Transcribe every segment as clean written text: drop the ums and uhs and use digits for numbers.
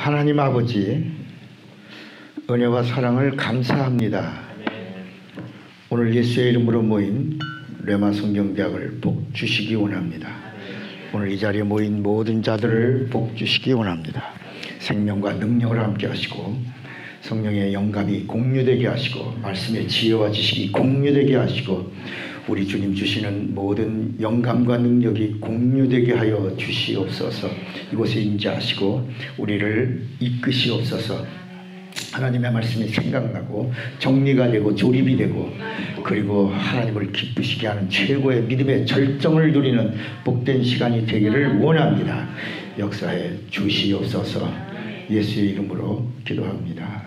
하나님 아버지, 은혜와 사랑을 감사합니다. 오늘 예수의 이름으로 모인 레마 성경대학을 복 주시기 원합니다. 오늘 이 자리에 모인 모든 자들을 복 주시기 원합니다. 생명과 능력을 함께 하시고 성령의 영감이 공유되게 하시고 말씀의 지혜와 지식이 공유되게 하시고 우리 주님 주시는 모든 영감과 능력이 공유되게 하여 주시옵소서. 이곳에 임재하시고 우리를 이끄시옵소서. 하나님의 말씀이 생각나고 정리가 되고 조립이 되고 그리고 하나님을 기쁘시게 하는 최고의 믿음의 절정을 누리는 복된 시간이 되기를 원합니다. 역사에 주시옵소서. 예수의 이름으로 기도합니다.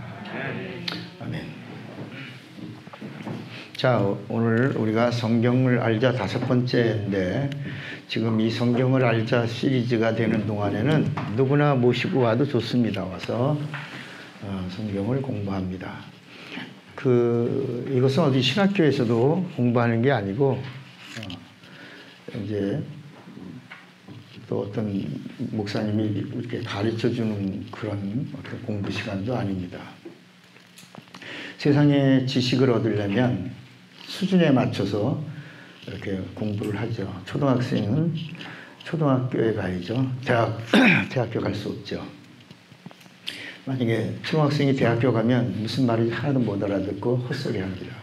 아멘. 자, 오늘 우리가 성경을 알자 5번째인데 지금 이 성경을 알자 시리즈가 되는 동안에는 누구나 모시고 와도 좋습니다. 와서 성경을 공부합니다. 이것은 어디 신학교에서도 공부하는 게 아니고 이제 또 어떤 목사님이 이렇게 가르쳐 주는 그런 어떤 공부 시간도 아닙니다. 세상의 지식을 얻으려면 수준에 맞춰서 이렇게 공부를 하죠. 초등학생은 초등학교에 가야죠. 대학교 갈 수 없죠. 만약에 초등학생이 대학교 가면 무슨 말인지 하나도 못 알아듣고 헛소리 합니다.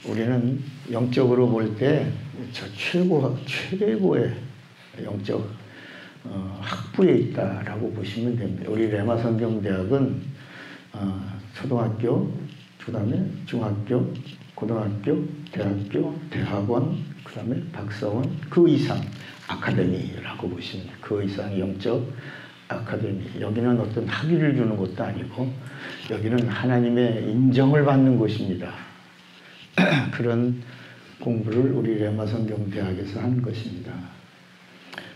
우리는 영적으로 볼 때 저 최고의 영적 학부에 있다라고 보시면 됩니다. 우리 레마 성경대학은 초등학교, 그다음에 중학교, 고등학교, 대학교, 대학원, 그다음에 박사원, 그 이상 아카데미라고 보시면 돼요. 그 이상 영적 아카데미. 여기는 어떤 학위를 주는 것도 아니고 여기는 하나님의 인정을 받는 곳입니다. 그런 공부를 우리 레마 성경대학에서 한 것입니다.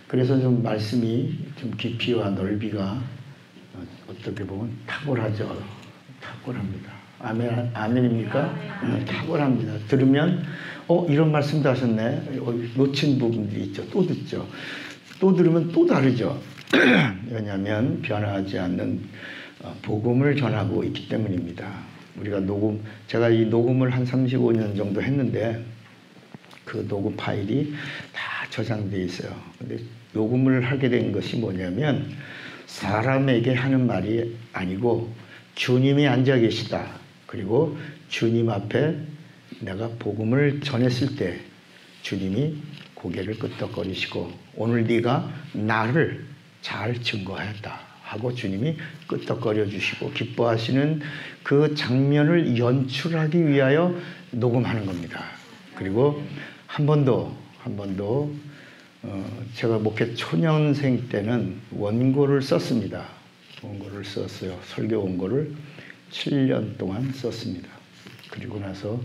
그래서 좀 말씀이 좀 깊이와 넓이가 어떻게 보면 탁월하죠. 탁월합니다. 아멘입니까? 탁월합니다. 들으면 이런 말씀도 하셨네. 놓친 부분들이 있죠. 또 듣죠. 또 들으면 또 다르죠. 왜냐하면 변화하지 않는 복음을 전하고 있기 때문입니다. 제가 이 녹음을 한 35년 정도 했는데 그 녹음 파일이 다 저장되어 있어요. 근데 녹음을 하게 된 것이 뭐냐면 사람에게 하는 말이 아니고 주님이 앉아 계시다. 그리고 주님 앞에 내가 복음을 전했을 때 주님이 고개를 끄덕거리시고 오늘 네가 나를 잘 증거하였다 하고 주님이 끄덕거려 주시고 기뻐하시는 그 장면을 연출하기 위하여 녹음하는 겁니다. 그리고 한 번도 제가 목회 초년생 때는 원고를 썼습니다. 원고를 썼어요. 설교 원고를 7년 동안 썼습니다. 그리고 나서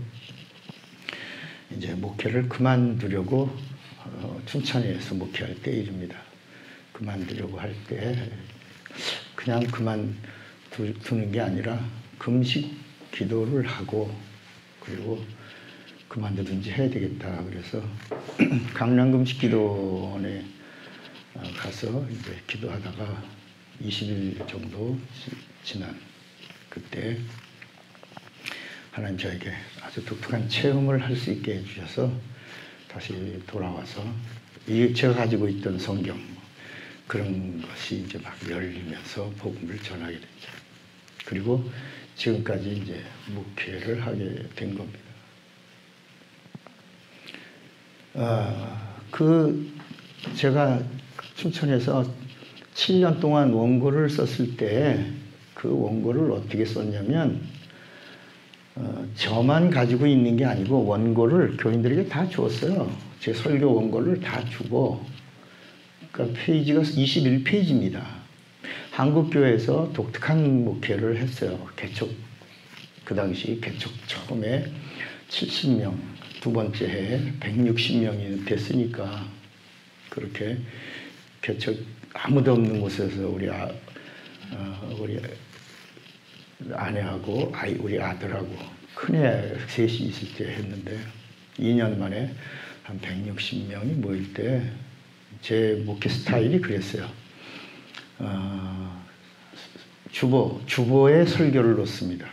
이제 목회를 그만두려고 춘천에서 목회할 때 일입니다. 그만두려고 할 때 그냥 그만두는 게 아니라 금식 기도를 하고 그리고 그만두든지 해야 되겠다. 그래서 강남금식 기도원에 가서 이제 기도하다가 20일 정도 지난 그때 하나님 저에게 아주 독특한 체험을 할 수 있게 해주셔서 다시 돌아와서 제가 가지고 있던 성경 그런 것이 이제 막 열리면서 복음을 전하게 됐죠. 그리고 지금까지 이제 목회를 하게 된 겁니다. 제가 춘천에서 7년 동안 원고를 썼을 때 그 원고를 어떻게 썼냐면 저만 가지고 있는 게 아니고 원고를 교인들에게 다 줬어요. 제 설교 원고를 다 주고 그러니까 페이지가 21페이지입니다. 한국교회에서 독특한 목회를 했어요. 그 당시 개척 처음에 70명, 두 번째 해에 160명이 됐으니까 그렇게 개척 아무도 없는 곳에서 우리 아내하고 우리 아들하고 큰애 셋이 있을 때 했는데 2년 만에 한 160명이 모일 때 제 목회 스타일이 그랬어요. 주보에 설교를 놓습니다.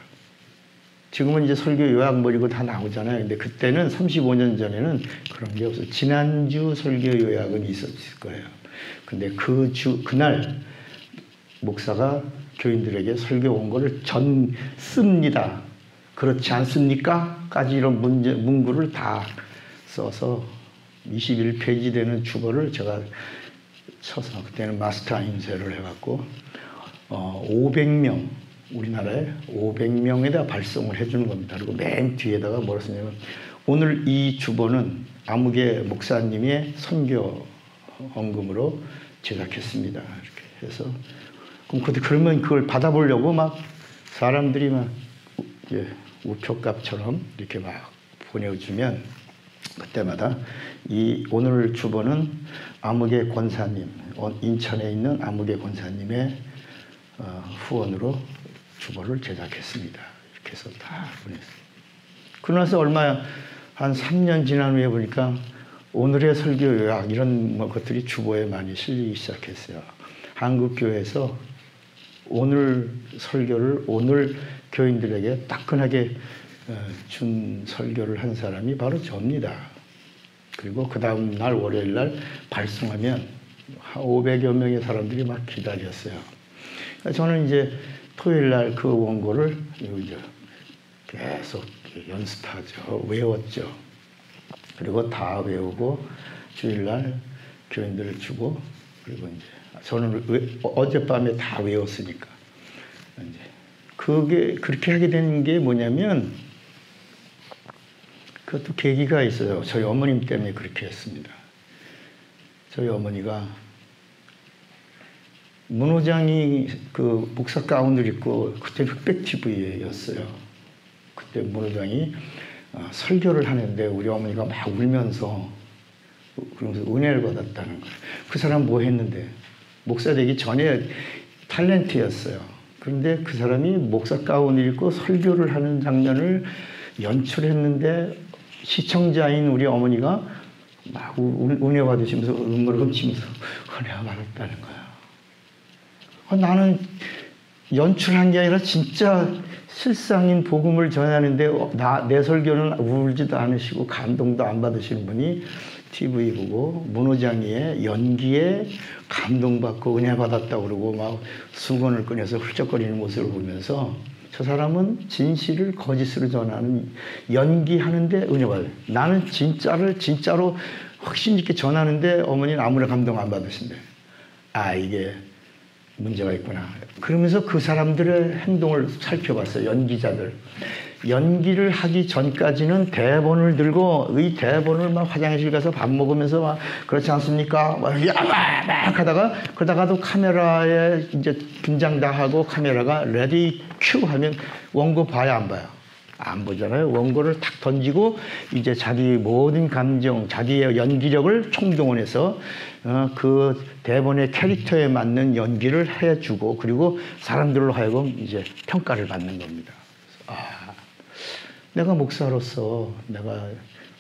지금은 이제 설교 요약 뭐리고 다 나오잖아요. 근데 그때는 35년 전에는 그런 게 없어요. 지난주 설교 요약은 있었을 거예요. 근데 그날 목사가 교인들에게 설교 원고를 씁니다. 그렇지 않습니까? 까지 이런 문구를 다 써서 21페이지 되는 주보를 제가 쳐서 그때는 마스터 인쇄를 해갖고 500명 우리나라에 500명에다 발송을 해주는 겁니다. 그리고 맨 뒤에다가 뭐라 쓰냐면 오늘 이 주보는 아무개 목사님의 선교 헌금으로 제작했습니다. 이렇게 해서 그러면 그걸 받아보려고 막 사람들이 막 우표값처럼 이렇게 막 보내주면 그때마다 이 오늘 주보는 아무개 권사님, 인천에 있는 아무개 권사님의 후원으로 주보를 제작했습니다. 이렇게 해서 다 보냈어요. 그러나서 한 3년 지난 후에 보니까 오늘의 설교 요약 이런 것들이 주보에 많이 실리기 시작했어요. 한국교회에서 오늘 설교를 오늘 교인들에게 따끈하게 준 설교를 한 사람이 바로 저입니다. 그리고 그 다음 날 월요일 날 발송하면 500여 명의 사람들이 막 기다렸어요. 저는 이제 토요일 날 그 원고를 이제 계속 연습하죠. 외웠죠. 그리고 다 외우고 주일 날 교인들을 주고 그리고 이제 저는 어젯밤에 다 외웠으니까 이제 그게 그렇게 하게 된 게 뭐냐면 그것도 계기가 있어요. 저희 어머님 때문에 그렇게 했습니다. 저희 어머니가 문호장이 그 목사 가운을 입고 그때 흑백 TV였어요. 그때 문호장이 설교를 하는데 우리 어머니가 막 울면서 그러면서 은혜를 받았다는 거예요. 그 사람 뭐 했는데 목사 되기 전에 탤런트였어요. 그런데 그 사람이 목사 가운을 입고 설교를 하는 장면을 연출했는데 시청자인 우리 어머니가 막 은혜 받으시면서 음을 훔치면서 은혜 받았다는 거야. 나는 연출한 게 아니라 진짜 실상인 복음을 전하는데 내 설교는 울지도 않으시고 감동도 안 받으시는 분이 TV 보고 문호장이의 연기에 감동받고 은혜 받았다고 그러고 막 수건을 꺼내서 훌쩍거리는 모습을 보면서 저 사람은 진실을 거짓으로 전하는 연기하는데 은혜 받아요. 나는 진짜로 확신 있게 전하는데 어머니는 아무런 감동 안 받으신대. 이게 문제가 있구나. 그러면서 그 사람들의 행동을 살펴봤어요. 연기자들. 연기를 하기 전까지는 대본을 들고 이 대본을 막 화장실 가서 밥 먹으면서 막 그렇지 않습니까? 막 하다가 그러다가도 카메라에 이제 분장 다 하고 카메라가 레디 큐 하면 원고 봐야 안 봐요? 안 보잖아요. 원고를 탁 던지고 이제 자기 모든 감정, 자기의 연기력을 총동원해서 그 대본의 캐릭터에 맞는 연기를 해주고 그리고 사람들로 하여금 이제 평가를 받는 겁니다. 내가 목사로서 내가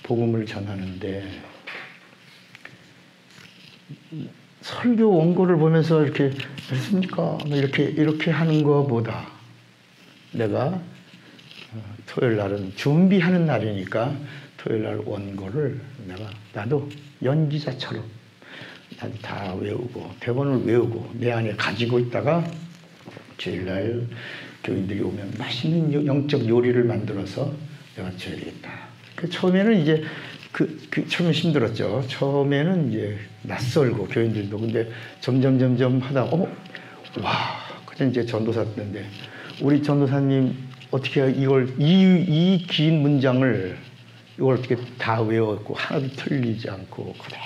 복음을 전하는데 설교 원고를 보면서 이렇게 했습니까? 이렇게 하는 것보다 내가 토요일 날은 준비하는 날이니까 토요일 날 원고를 나도 연기자처럼 나도 다 외우고 대본을 외우고 내 안에 가지고 있다가 주일 날 교인들이 오면 맛있는 영적 요리를 만들어서 내가 줘야겠다. 처음에는 이제 처음에 힘들었죠. 처음에는 이제 낯설고 교인들도 근데 점점 하다가 그때 이제 전도사 때인데 우리 전도사님 어떻게 이걸 이 긴 문장을 이걸 어떻게 다 외웠고 하나도 틀리지 않고 그대로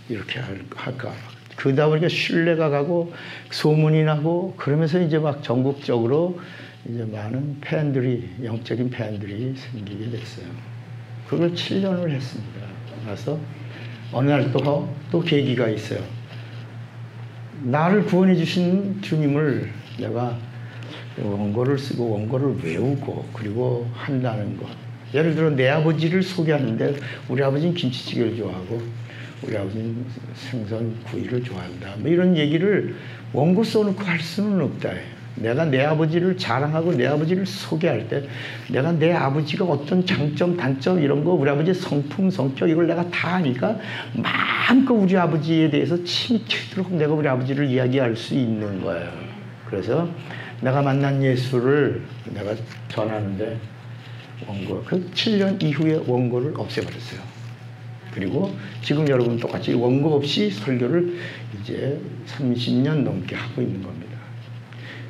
이렇게 할까? 그러다 보니까 신뢰가 가고 소문이 나고 그러면서 이제 막 전국적으로 이제 많은 영적인 팬들이 생기게 됐어요. 그걸 7년을 했습니다. 그래서 어느 날 또 계기가 있어요. 나를 구원해 주신 주님을 내가 원고를 쓰고 원고를 외우고 그리고 한다는 것. 예를 들어 내 아버지를 소개하는데 우리 아버지는 김치찌개를 좋아하고 우리 아버지는 생선 구이를 좋아한다. 뭐 이런 얘기를 원고 써놓고 할 수는 없다. 내가 내 아버지를 자랑하고 내 아버지를 소개할 때 내가 내 아버지가 어떤 장점, 단점 이런 거 우리 아버지의 성품, 성격 이걸 내가 다 아니까 마음껏 우리 아버지에 대해서 침이 튀도록 내가 우리 아버지를 이야기할 수 있는 거예요. 그래서 내가 만난 예수를 내가 전하는데 원고, 그 7년 이후에 원고를 없애버렸어요. 그리고 지금 여러분 똑같이 원고 없이 설교를 이제 30년 넘게 하고 있는 겁니다.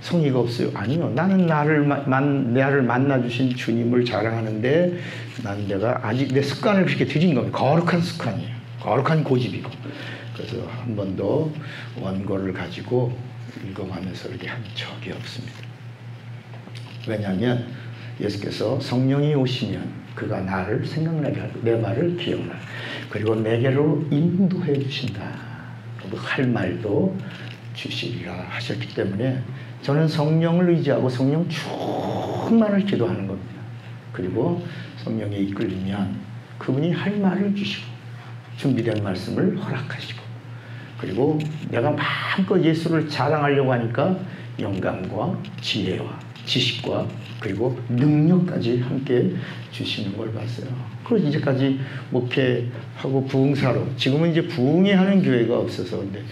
성의가 없어요? 아니요. 나는 나를 만나주신 주님을 자랑하는데 내가 아직 내 습관을 그렇게 들인 겁니다. 거룩한 습관이에요. 거룩한 고집이고. 그래서 한 번도 원고를 가지고 읽어가면서 이렇게 한 적이 없습니다. 왜냐하면 예수께서 성령이 오시면 그가 나를 생각나게 하고 내 말을 기억나. 그리고 내게로 인도해 주신다. 할 말도 주시리라 하셨기 때문에 저는 성령을 의지하고 성령 충만을 기도하는 겁니다. 그리고 성령에 이끌리면 그분이 할 말을 주시고 준비된 말씀을 허락하시고 그리고 내가 마음껏 예수를 자랑하려고 하니까 영감과 지혜와 지식과 그리고 능력까지 함께 주시는 걸 봤어요. 그래서 이제까지 목회하고 부흥사로 지금은 이제 부흥회 하는 교회가 없어서 근데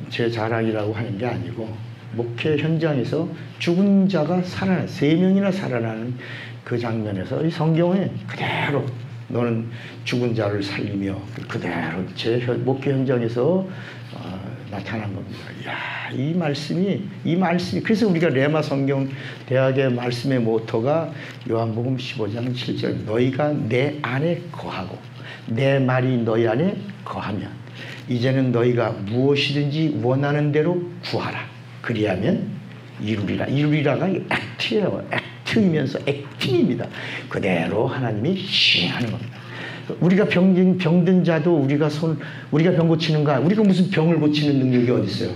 제 자랑이라고 하는 게 아니고 목회 현장에서 죽은 자가 살아나 3명이나 살아나는 그 장면에서 이 성경에 그대로 너는 죽은 자를 살리며 그대로 제 목회 현장에서 나타난 겁니다. 이야, 이 말씀이 그래서 우리가 레마 성경 대학의 말씀의 모토가 요한복음 15장 7절 너희가 내 안에 거하고 내 말이 너희 안에 거하면 이제는 너희가 무엇이든지 원하는 대로 구하라. 그리하면 이루리라. 이루리라가 액트예요. 액트이면서 액팅입니다. 그대로 하나님이 시행하는 겁니다. 우리가 병든 자도 우리가 병 고치는가? 우리가 무슨 병을 고치는 능력이 어디 있어요?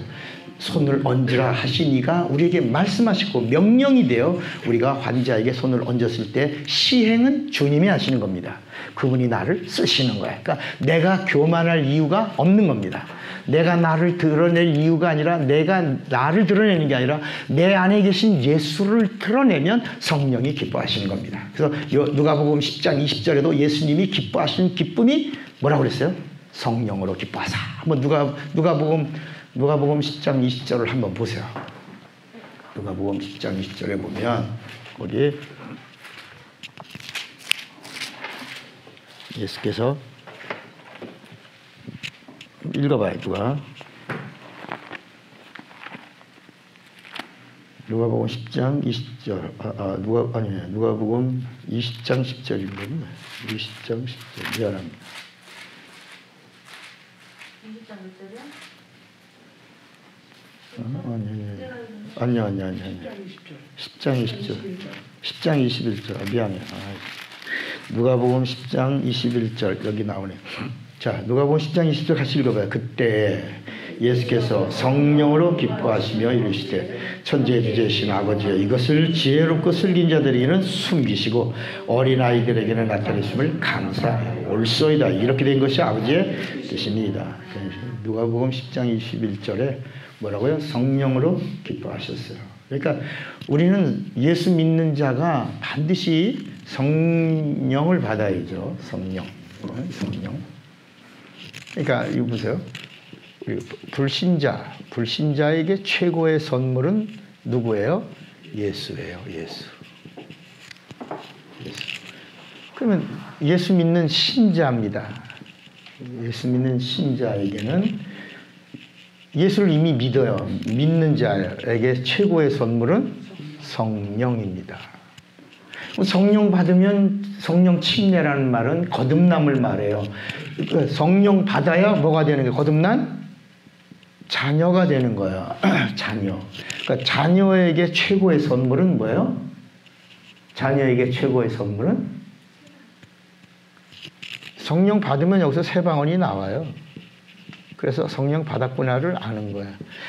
손을 얹으라 하시니가 우리에게 말씀하시고 명령이 되어 우리가 환자에게 손을 얹었을 때 시행은 주님이 하시는 겁니다. 그분이 나를 쓰시는 거야. 그러니까 내가 교만할 이유가 없는 겁니다. 내가 나를 드러낼 이유가 아니라 내가 나를 드러내는 게 아니라 내 안에 계신 예수를 드러내면 성령이 기뻐하시는 겁니다. 그래서 누가복음 10장 20절에도 예수님이 기뻐하시는 기쁨이 뭐라고 그랬어요? 성령으로 기뻐하사. 한번 누가복음 10장 20절을 한번 보세요. 누가복음 10장 20절에 보면 거기에 예수께서 읽어봐요. 누가복음 10장 20절 누가복음 20장 10절이거든요. 20장 10절 미안합니다. 20장 몇 절이야? 아니요. 10장 20절. 10장 21절. 미안해요. 누가복음 10장 21절 여기 나오네요. 자, 누가복음 10장 20절 같이 읽어봐요. 그때 예수께서 성령으로 기뻐하시며 이르시되 천지의 주제이신 아버지여 이것을 지혜롭고 슬긴 자들에게는 숨기시고 어린아이들에게는 나타내심을 감사하여 올소이다. 이렇게 된 것이 아버지의 뜻입니다. 누가복음 10장 21절에 뭐라고요? 성령으로 기뻐하셨어요. 그러니까 우리는 예수 믿는 자가 반드시 성령을 받아야죠. 성령. 그러니까 이거 보세요. 불신자에게 최고의 선물은 누구예요? 예수예요. 예수. 그러면 예수 믿는 신자입니다. 예수 믿는 신자에게는 예수를 이미 믿어요. 믿는 자에게 최고의 선물은 성령입니다. 성령 받으면 성령 침례라는 말은 거듭남을 말해요. 성령 받아야 뭐가 되는 거예요? 거듭난 자녀가 되는 거예요. 자녀. 그러니까 자녀에게 최고의 선물은 뭐예요? 자녀에게 최고의 선물은 성령 받으면 여기서 새 방언이 나와요. 그래서 성령 받았구나를 아는 거야.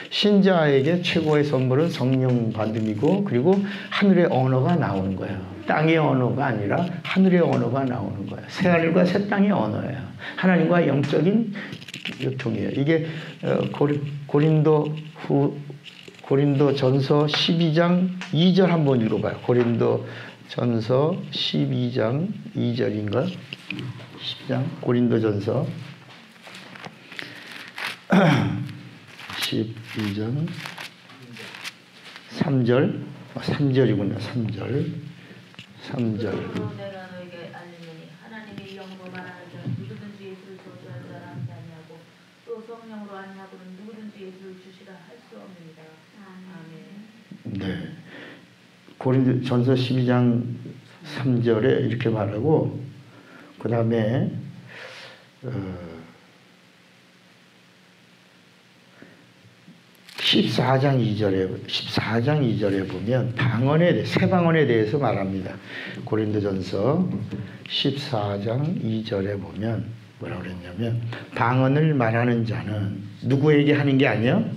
신자에게 최고의 선물은 성령 받음이고 그리고 하늘의 언어가 나오는 거예요. 땅의 언어가 아니라 하늘의 언어가 나오는 거예요. 새하늘과 새 땅의 언어예요. 하나님과 영적인 유통이에요. 이게 고린도전서 12장 2절 한번 읽어봐요. 고린도전서 12장 2절인가? 10장 고린도전서 12장 3절 3절이군요. 3절 내가 너에게 알리노니 하나님의 영으로 말하는 자는 누구든지 예수를 저주할 자라 하지 아니하고 또 성령으로 아니하고는 누구든지 예수를 주시라 할 수 없느니라. 아멘. 네. 고린도전서 12장 3절에 이렇게 말하고 그 다음에 14장 2절에 보면 새 방언에 대해서 말합니다. 고린도전서 14장 2절에 보면 뭐라고 그랬냐면 방언을 말하는 자는 누구에게 하는 게 아니요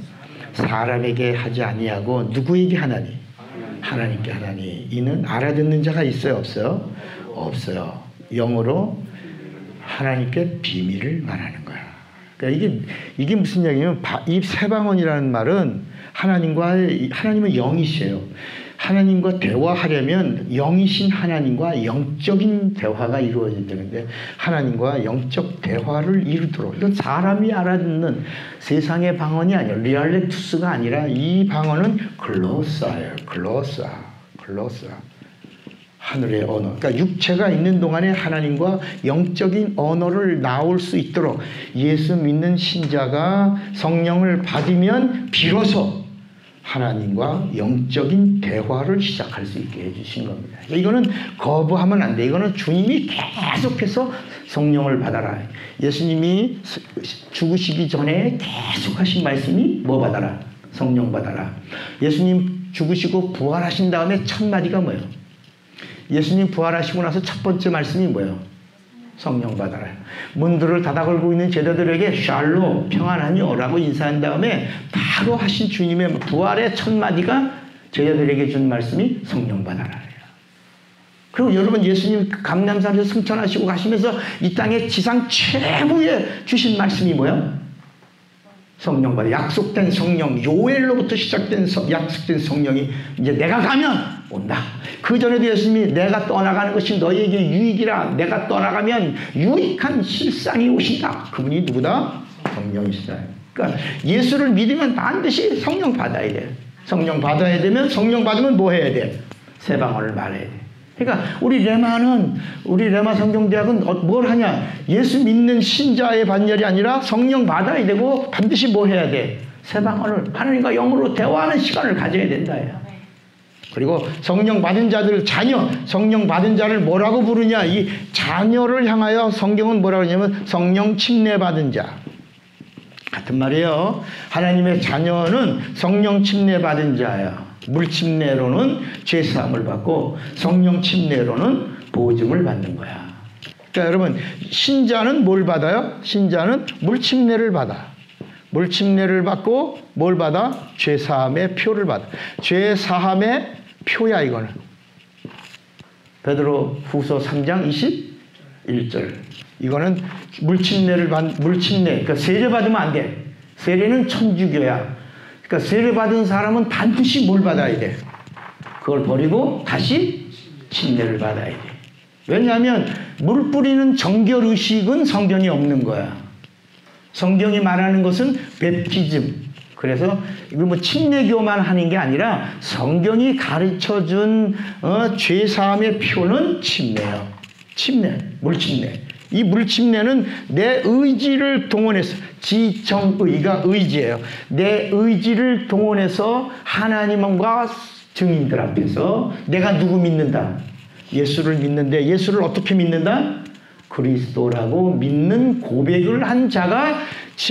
사람에게 하지 아니하고 누구에게 하나니? 하나님께 하나니. 이는 알아듣는 자가 있어요? 없어요? 없어요. 영어로 하나님께 비밀을 말하는 거야. 그러니까 이게 무슨 얘기냐면 이 새방언이라는 말은 하나님은 영이세요. 하나님과 대화하려면 영이신 하나님과 영적인 대화가 이루어진다는데 하나님과 영적 대화를 이루도록 이건 사람이 알아듣는 세상의 방언이 아니라 리알레투스가 아니라 이 방언은 글로사예요. 글로사. 하늘의 언어. 그러니까 육체가 있는 동안에 하나님과 영적인 언어를 나올 수 있도록 예수 믿는 신자가 성령을 받으면 비로소 하나님과 영적인 대화를 시작할 수 있게 해주신 겁니다. 이거는 거부하면 안 돼. 이거는 주님이 계속해서 성령을 받아라. 예수님이 죽으시기 전에 계속 하신 말씀이 뭐 받아라? 성령 받아라. 예수님 죽으시고 부활하신 다음에 첫 마디가 뭐예요? 예수님 부활하시고 나서 첫 번째 말씀이 뭐예요? 성령 받아라. 문들을 닫아 걸고 있는 제자들에게 샬롬 평안하니 오라고 인사한 다음에 바로 하신 주님의 부활의 첫 마디가 제자들에게 준 말씀이 성령 받아라. 그리고 여러분 예수님 감람산에서 승천하시고 가시면서 이 땅에 지상 최후에 주신 말씀이 뭐예요? 성령 받아. 약속된 성령, 요엘로부터 시작된 약속된 성령이 이제 내가 가면 온다. 그 전에도 예수님이 내가 떠나가는 것이 너희에게 유익이라. 내가 떠나가면 유익한 실상이 오신다. 그분이 누구다? 성령이시다. 그러니까 예수를 믿으면 반드시 성령 받아야 돼. 성령 받아야 되면 성령 받으면 뭐 해야 돼? 새 방언을 말해야 돼. 그러니까 우리 레마 성경대학은 뭘 하냐? 예수 믿는 신자의 반열이 아니라 성령 받아야 되고 반드시 뭐 해야 돼? 새 방언을 하나님과 영으로 대화하는 시간을 가져야 된다. 그리고 성령 받은 자들 성령 받은 자를 뭐라고 부르냐? 이 자녀를 향하여 성경은 뭐라고 하냐면 성령 침례 받은 자. 같은 말이에요. 하나님의 자녀는 성령 침례 받은 자야. 물 침례로는 죄 사함을 받고 성령 침례로는 보증을 받는 거야. 그러니까 여러분 신자는 뭘 받아요? 신자는 물 침례를 받아. 물 침례를 받고 뭘 받아? 죄 사함의 표를 받아. 죄 사함의 표야 이거는. 베드로 후서 3장 21절. 이거는 물 침례. 그러니까 세례 받으면 안 돼. 세례는 천주교야. 그러니까 세례 받은 사람은 반드시 뭘 받아야 돼? 그걸 버리고 다시 침례를 받아야 돼. 왜냐하면 물 뿌리는 정결의식은 성경에 없는 거야. 성경이 말하는 것은 베프티즘. 그래서 이거 뭐 침례교만 하는 게 아니라 성경이 가르쳐준 죄사함의 표는 침례예요. 물침례. 이 물침례는 내 의지를 동원해서 지정의가 의지예요. 내 의지를 동원해서 하나님과 증인들 앞에서 내가 누구 믿는다? 예수를 믿는데 예수를 어떻게 믿는다? 그리스도라고 믿는 고백을 한 자가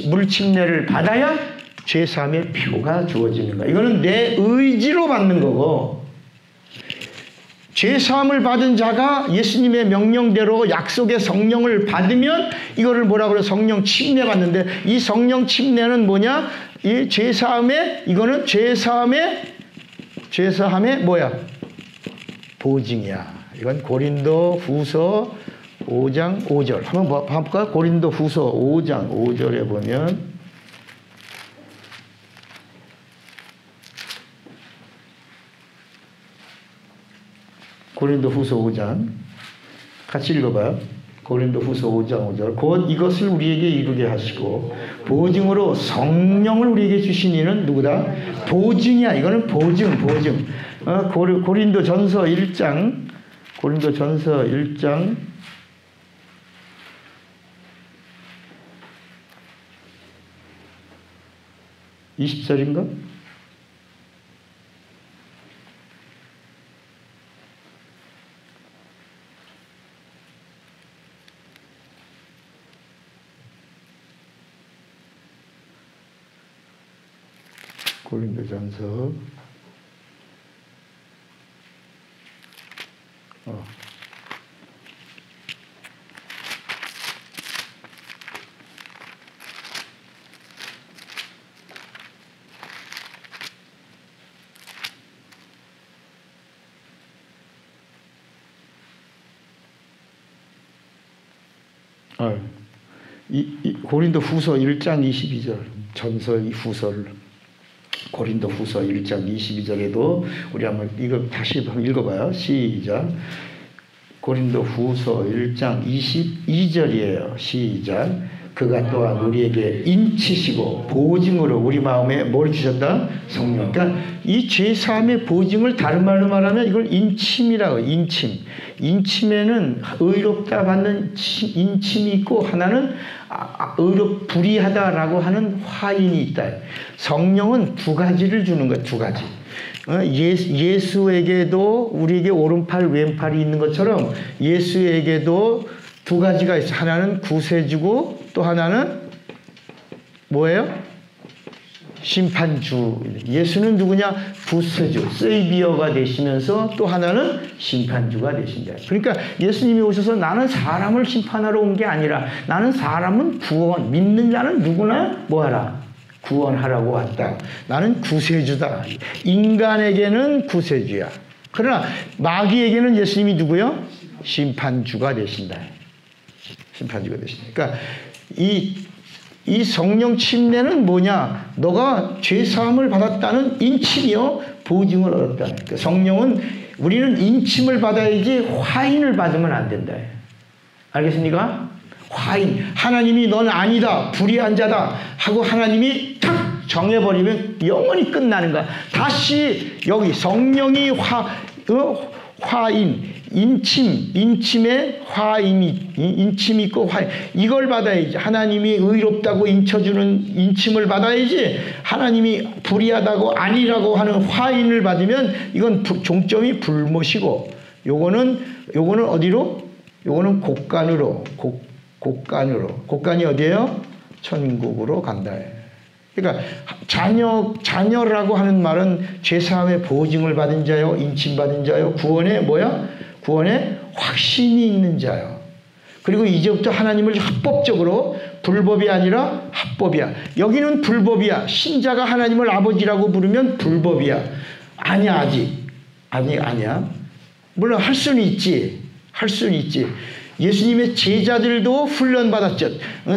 물침례를 받아야 죄사함의 표가 주어지는 거야. 이거는 내 의지로 받는 거고 죄사함을 받은 자가 예수님의 명령대로 약속의 성령을 받으면 이거를 뭐라고 그래요? 성령 침례 받는데 이 성령 침례는 뭐냐? 이 이거는 죄사함의 뭐야? 보증이야. 이건 고린도 후서 5장 5절. 한번 볼까요? 고린도 후서 5장 5절에 보면 고린도 후서 5장 같이 읽어봐요. 고린도 후서 5장 5절. 곧 이것을 우리에게 이루게 하시고 보증으로 성령을 우리에게 주신 이는 누구다? 보증이야. 이거는 보증. 고린도 전서 1장 20절인가? 고린도전서 고린도 후서 1장 22절 전서 후서를 고린도 후서 1장 22절에도 우리 한번 이거 다시 한번 읽어봐요. 시작. 고린도 후서 1장 22절이에요. 시작. 그가 또한 우리에게 인치시고 보증으로 우리 마음에 뭘 주셨다? 성령. 그러니까 이 죄사함의 보증을 다른 말로 말하면 이걸 인침이라고. 인침에는 의롭다 받는 인침이 있고 하나는 불의하다라고 하는 화인이 있다. 성령은 두 가지를 주는 거야. 두 가지. 예수에게도 우리에게 오른팔 왼팔이 있는 것처럼 예수에게도 두 가지가 있어. 하나는 구세주고 또 하나는 뭐예요? 심판주. 예수는 누구냐? 구세주, 세이비어가 되시면서 또 하나는 심판주가 되신다. 그러니까 예수님이 오셔서 나는 사람을 심판하러 온 게 아니라 나는 사람은 구원, 믿는 자는 누구나 뭐하라? 구원하라고 왔다. 나는 구세주다. 인간에게는 구세주야. 그러나 마귀에게는 예수님이 누구요? 심판주가 되신다. 심판주가 되신다. 그러니까 이 성령 침례는 뭐냐? 너가 죄사함을 받았다는 인침이요 보증을 얻었다는. 그러니까 성령은 우리는 인침을 받아야지 화인을 받으면 안 된다. 알겠습니까? 화인. 하나님이 넌 아니다. 불의한 자다. 하고 하나님이 탁 정해버리면 영원히 끝나는 거야. 다시 여기 성령이 화인. 인침에 화인이 인침이 있고 화인 이걸 받아야지. 하나님이 의롭다고 인쳐주는 인침을 받아야지. 하나님이 불의하다고 아니라고 하는 화인을 받으면 이건 종점이 불못이고 요거는 어디로? 요거는 곡간으로 곡간이 어디예요? 천국으로 간다. 그러니까 자녀라고 하는 말은 죄사함의 보증을 받은 자요, 인침받은 자요, 구원의 뭐야? 구원에 확신이 있는 자요. 그리고 이제부터 하나님을 합법적으로 불법이 아니라 합법이야. 여기는 불법이야. 신자가 하나님을 아버지라고 부르면 불법이야. 아니야. 물론 할 수는 있지. 예수님의 제자들도 훈련받았죠.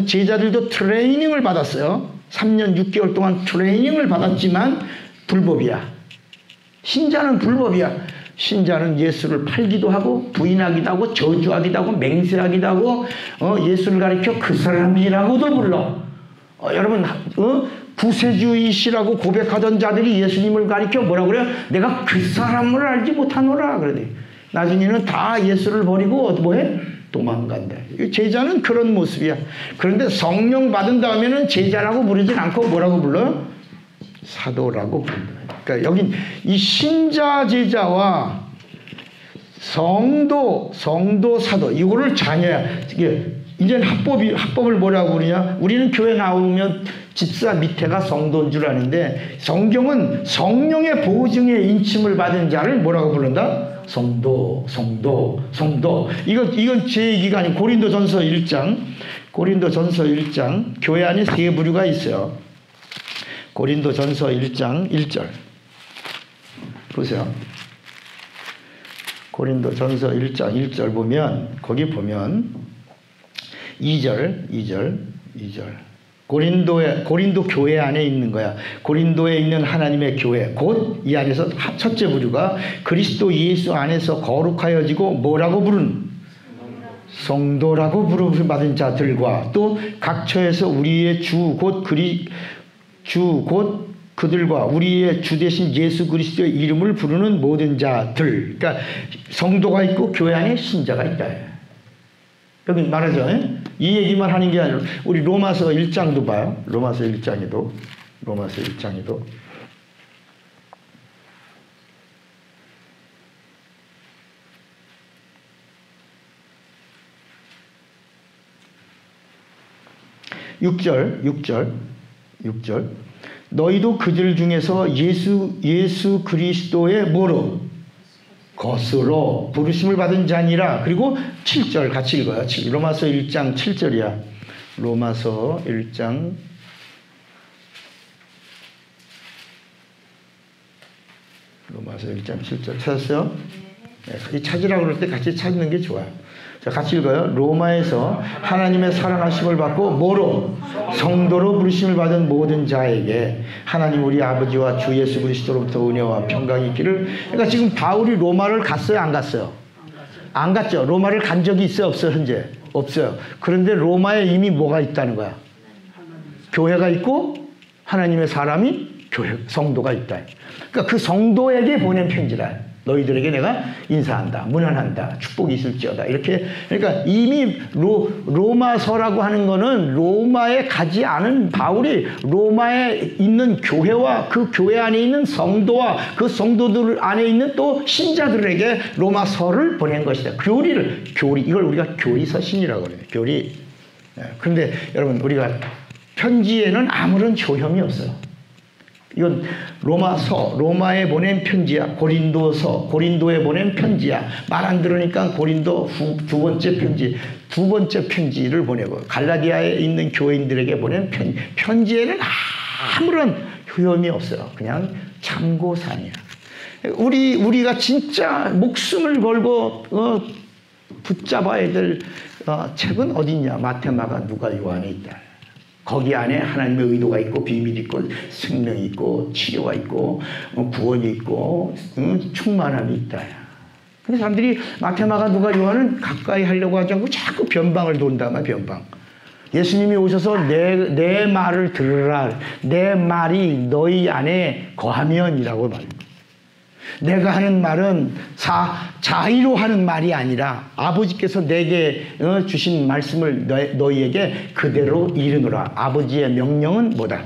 제자들도 트레이닝을 받았어요. 3년 6개월 동안 트레이닝을 받았지만 불법이야. 신자는 불법이야. 신자는 예수를 팔기도 하고 부인하기도 하고 저주하기도 하고 맹세하기도 하고 예수를 가리켜 그 사람이라고도 불러. 여러분 구세주이시라고 고백하던 자들이 예수님을 가리켜 뭐라고 그래요? 내가 그 사람을 알지 못하노라 그러대. 나중에는 다 예수를 버리고 뭐해? 도망간다. 제자는 그런 모습이야. 그런데 성령 받은 다음에는 제자라고 부르진 않고 뭐라고 불러요? 사도라고 부른다. 그러니까 여긴 이 신자 제자와 성도 사도 이거를 자녀야. 이제는 합법을 뭐라고 부르냐? 우리는 교회 나오면 집사 밑에가 성도인 줄 아는데 성경은 성령의 보증에 인침을 받은 자를 뭐라고 부른다? 성도. 이건 제 얘기가 아니고 고린도전서 1장 교회 안에 세 부류가 있어요. 고린도전서 1장 1절 보세요. 고린도전서 1장 1절 보면 거기 보면 2절 고린도 교회 안에 있는 거야. 고린도에 있는 하나님의 교회 곧 이 안에서 첫째 부류가 그리스도 예수 안에서 거룩하여지고 뭐라고 부른 성도라고 부름을 받은 자들과 또 각처에서 우리의 주 곧 그들과 우리의 주 되신 예수 그리스도의 이름을 부르는 모든 자들. 그러니까 성도가 있고 교회 안에 신자가 있다. 여기 말하죠. 이 얘기만 하는 게 아니라 우리 로마서 1장도 봐요. 로마서 1장에도 6절 너희도 그들 중에서 예수 그리스도의 뭐로? 것으로 부르심을 받은 자니라. 그리고 7절 같이 읽어요. 로마서 1장 7절이야. 로마서 1장 7절 찾았어요? 네, 찾으라고 그럴 때 같이 찾는 게 좋아요. 자, 같이 읽어요. 로마에서 하나님의 사랑하심을 받고 뭐로? 성도로 부르심을 받은 모든 자에게 하나님 우리 아버지와 주 예수 그리스도로부터 은혜와 평강이 있기를. 그러니까 지금 바울이 로마를 갔어요? 안 갔어요? 안 갔죠. 로마를 간 적이 있어요? 없어요? 현재? 없어요. 그런데 로마에 이미 뭐가 있다는 거야? 교회가 있고 하나님의 사람이 성도가 있다. 그러니까 그 성도에게 보낸 편지라. 너희들에게 내가 인사한다. 문안한다. 축복이 있을지어다. 이렇게. 그러니까 이미 로마서라고 하는 거는 로마에 가지 않은 바울이 로마에 있는 교회와 그 교회 안에 있는 성도와 그 성도들 안에 있는 또 신자들에게 로마서를 보낸 것이다. 교리 이걸 우리가 교리서신이라고 그래요. 교리. 그런데 여러분 우리가 편지에는 아무런 조형이 없어요. 이건 로마에 보낸 편지야. 고린도에 보낸 편지야. 말 안 들으니까 고린도 두 번째 편지를 보내고 갈라디아에 있는 교인들에게 보낸 편지에는 아무런 효험이 없어요. 그냥 참고사항이야. 우리가 진짜 목숨을 걸고 붙잡아야 될 책은 어디 있냐? 마태, 마가, 누가, 요한에 있다. 거기 안에 하나님의 의도가 있고 비밀이 있고 생명이 있고 치료가 있고 구원이 있고 충만함이 있다. 근데 사람들이 마태, 마가, 누가, 요한은 가까이 하려고 하지 않고 자꾸 변방을 돈다만 변방. 예수님이 오셔서 내 말을 들으라. 내 말이 너희 안에 거하면이라고 말합니다. 내가 하는 말은 자의로 하는 말이 아니라 아버지께서 내게 주신 말씀을 너희에게 그대로 이르노라. 아버지의 명령은 뭐다?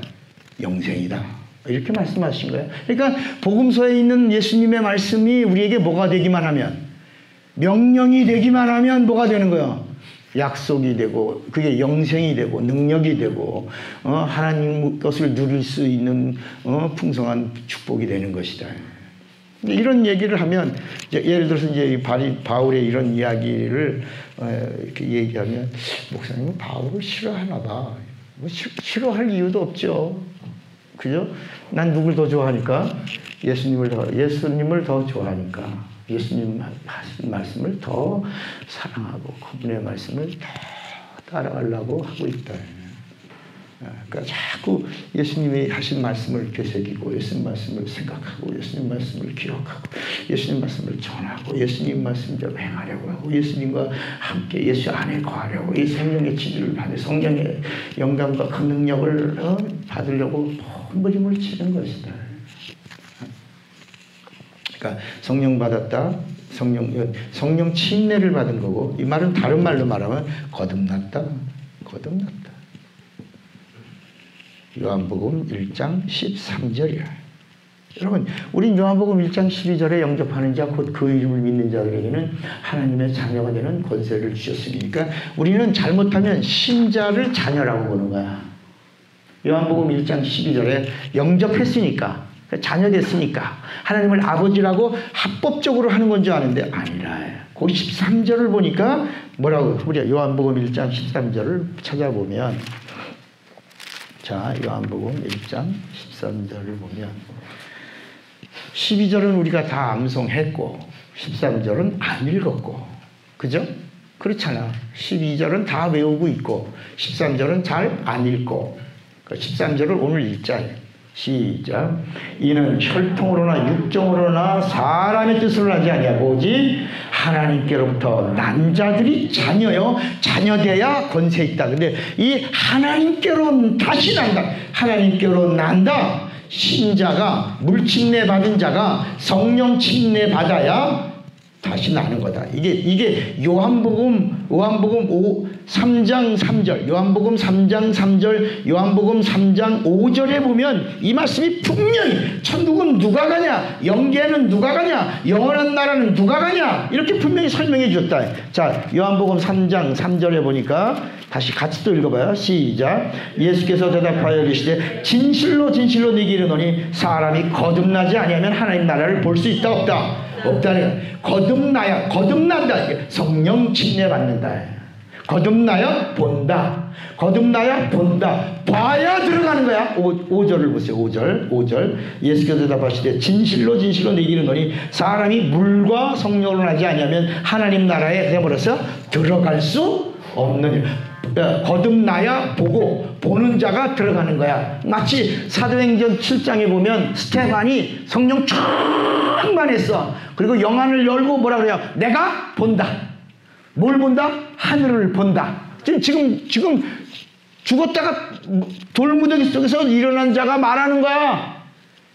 영생이다. 이렇게 말씀하신 거예요. 그러니까 복음서에 있는 예수님의 말씀이 우리에게 뭐가 되기만 하면, 명령이 되기만 하면 뭐가 되는 거예요? 약속이 되고 그게 영생이 되고 능력이 되고 하나님 것을 누릴 수 있는 풍성한 축복이 되는 것이다. 이런 얘기를 하면 예를 들어서 이제 바울의 이런 이야기를 이렇게 얘기하면 목사님은 바울을 싫어하나 봐. 뭐 싫어할 이유도 없죠. 그죠? 난 누굴 더 좋아하니까? 예수님을 더 좋아하니까. 예수님 하신 말씀을 더 사랑하고 그분의 말씀을 더 따라가려고 하고 있다. 그러니까 자꾸 예수님이 하신 말씀을 되새기고 예수님 말씀을 생각하고 예수님 말씀을 기억하고 예수님 말씀을 전하고 예수님 말씀대로 행하려고 하고 예수님과 함께 예수 안에 거하려고 이 생명의 지지를 받아 성령의 영감과 그 능력을 받으려고 몸부림을 치는 것이다. 그러니까 성령 받았다. 성령 침례를 받은 거고 이 말은 다른 말로 말하면 거듭났다. 요한복음 1장 13절이야. 여러분, 우린 요한복음 1장 12절에 영접하는 자, 곧 그 이름을 믿는 자들에게는 하나님의 자녀가 되는 권세를 주셨으니까 우리는 잘못하면 신자를 자녀라고 보는 거야. 요한복음 1장 12절에 영접했으니까, 자녀 됐으니까 하나님을 아버지라고 합법적으로 하는 건 줄 아는데 아니라. 그 13절을 보니까 뭐라고? 우리 요한복음 1장 13절을 찾아보면 자, 요한복음 1장 13절을 보면 12절은 우리가 다 암송했고 13절은 안 읽었고, 그죠? 그렇잖아. 12절은 다 외우고 있고 13절은 잘 안 읽고, 13절을 오늘 읽자. 시작. 이는 혈통으로나 육정으로나 사람의 뜻을 하지 아니하고 오직 하나님께로부터 난 자들이 자녀요, 자녀되어야 권세 있다. 근데 이 하나님께로 다시 난다, 하나님께로 난다. 신자가, 물침례 받은 자가 성령 침례 받아야 다시 나는 거다. 이게 요한복음 3장 3절, 요한복음 3장 3절, 요한복음 3장 5절에 보면 이 말씀이 분명히 천국은 누가 가냐, 영계는 누가 가냐, 영원한 나라는 누가 가냐, 이렇게 분명히 설명해 주었다. 자, 요한복음 3장 3절에 보니까 다시 같이 또 읽어봐요. 시작. 예수께서 대답하여 이르시되 진실로 진실로 네게 이르노니 사람이 거듭나지 아니하면 하나님 나라를 볼 수 있다 없다? 없다는 거듭나야, 거듭난다. 성령 침례 받는다. 거듭나야 본다. 거듭나야 본다. 봐야 들어가는 거야. 5절을 보세요. 5절. 예수께서 대답하시되 진실로 진실로 네게 이르노니 사람이 물과 성령으로 나지 아니하면 하나님 나라에 해버려서 들어갈 수 없느니라. 거듭나야 보고, 보는 자가 들어가는 거야. 마치 사도행전 7장에 보면 스테반이 성령 충만했어. 그리고 영안을 열고 뭐라 그래요? 내가 본다. 뭘 본다? 하늘을 본다. 지금 죽었다가 돌무더기 속에서 일어난 자가 말하는 거야.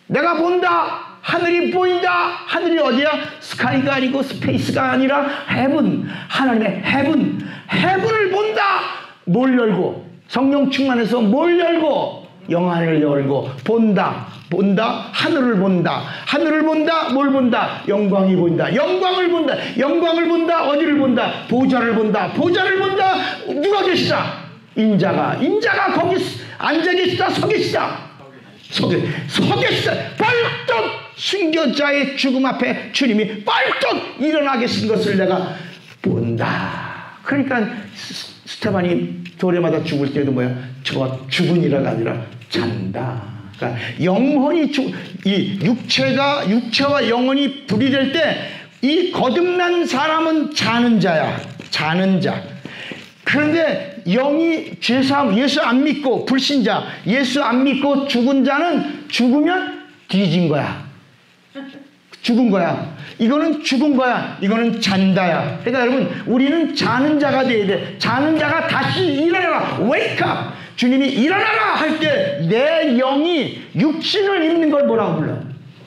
내가 본다. 하늘이 보인다. 하늘이 어디야? 스카이가 아니고 스페이스가 아니라 헤븐. 하나님의 헤븐을 본다. 뭘 열고? 성령 충만해서 뭘 열고? 영안을 열고 본다. 하늘을 본다. 뭘 본다? 영광이 보인다. 영광을 본다. 어디를 본다? 보좌를 본다. 누가 계시다? 인자가 거기 앉아 계시다. 서 계시다. 벌떡 순교자의 죽음 앞에 주님이 벌떡 일어나 계신 것을 내가 본다. 그러니까 스테반이 도래마다 죽을 때도 뭐야? 저 죽은이라가 아니라 잔다. 그러니까 영혼이 이 육체와 영혼이 분리될 때 이 거듭난 사람은 자는 자야. 그런데 영이 죄사함, 예수 안 믿고 불신자, 예수 안 믿고 죽은 자는 죽으면 뒤진 거야. 죽은 거야. 이거는 죽은 거야. 이거는 잔다야. 그러니까 여러분, 우리는 자는 자가 돼야 돼. 자는 자가 다시 일어나라. Wake up. 주님이 일어나라 할 때 내 영이 육신을 입는 걸 뭐라고 불러?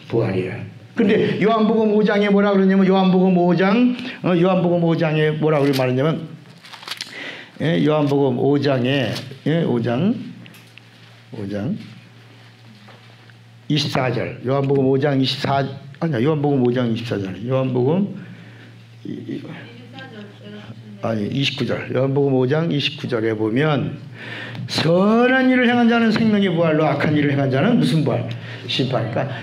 부활이야. 근데 요한복음 5장에 뭐라 그러냐면, 요한복음 5장에 뭐라고 말했냐면, 요한복음 5장에 5장 24절. 요한복음 5장 24절. 요한복음 5장 29절에 보면 선한 일을 행한 자는 생명의 부활로 악한 일을 행한 자는 무슨 부활? 심판. 그러니까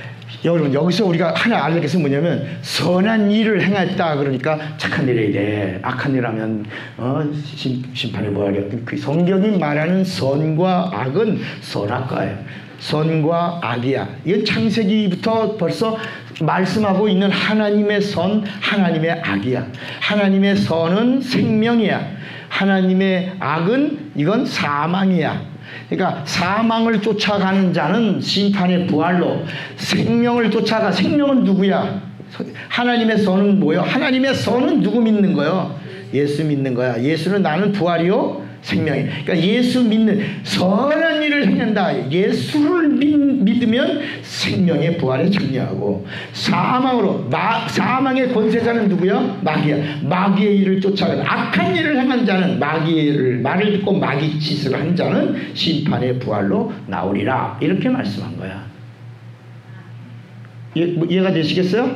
여러분, 여기서 우리가 하나 알게 것은 뭐냐면, 선한 일을 행했다 그러니까 착한 일을 해야 돼. 악한 일 하면 심판의 부활이야. 그 성경이 말하는 선과 악은 선악과예요. 선과 악이야. 이건 창세기부터 벌써 말씀하고 있는 하나님의 선, 하나님의 악이야. 하나님의 선은 생명이야. 하나님의 악은 이건 사망이야. 그러니까 사망을 쫓아가는 자는 심판의 부활로, 생명을 쫓아가. 생명은 누구야? 하나님의 선은 뭐요? 하나님의 선은 누구 믿는 거요? 예수 믿는 거야. 예수는 나는 부활이요 생명이. 그러니까 예수 믿는, 선한 일을 행한다. 예수를 믿으면 생명의 부활에 참여하고, 사망의 권세자는 누구야? 마귀야. 마귀의 일을 쫓아가는, 악한 일을 행한 자는, 마귀의 말을 듣고 마귀 짓을 한 자는 심판의 부활로 나오리라. 이렇게 말씀한 거야. 이해가 되시겠어요?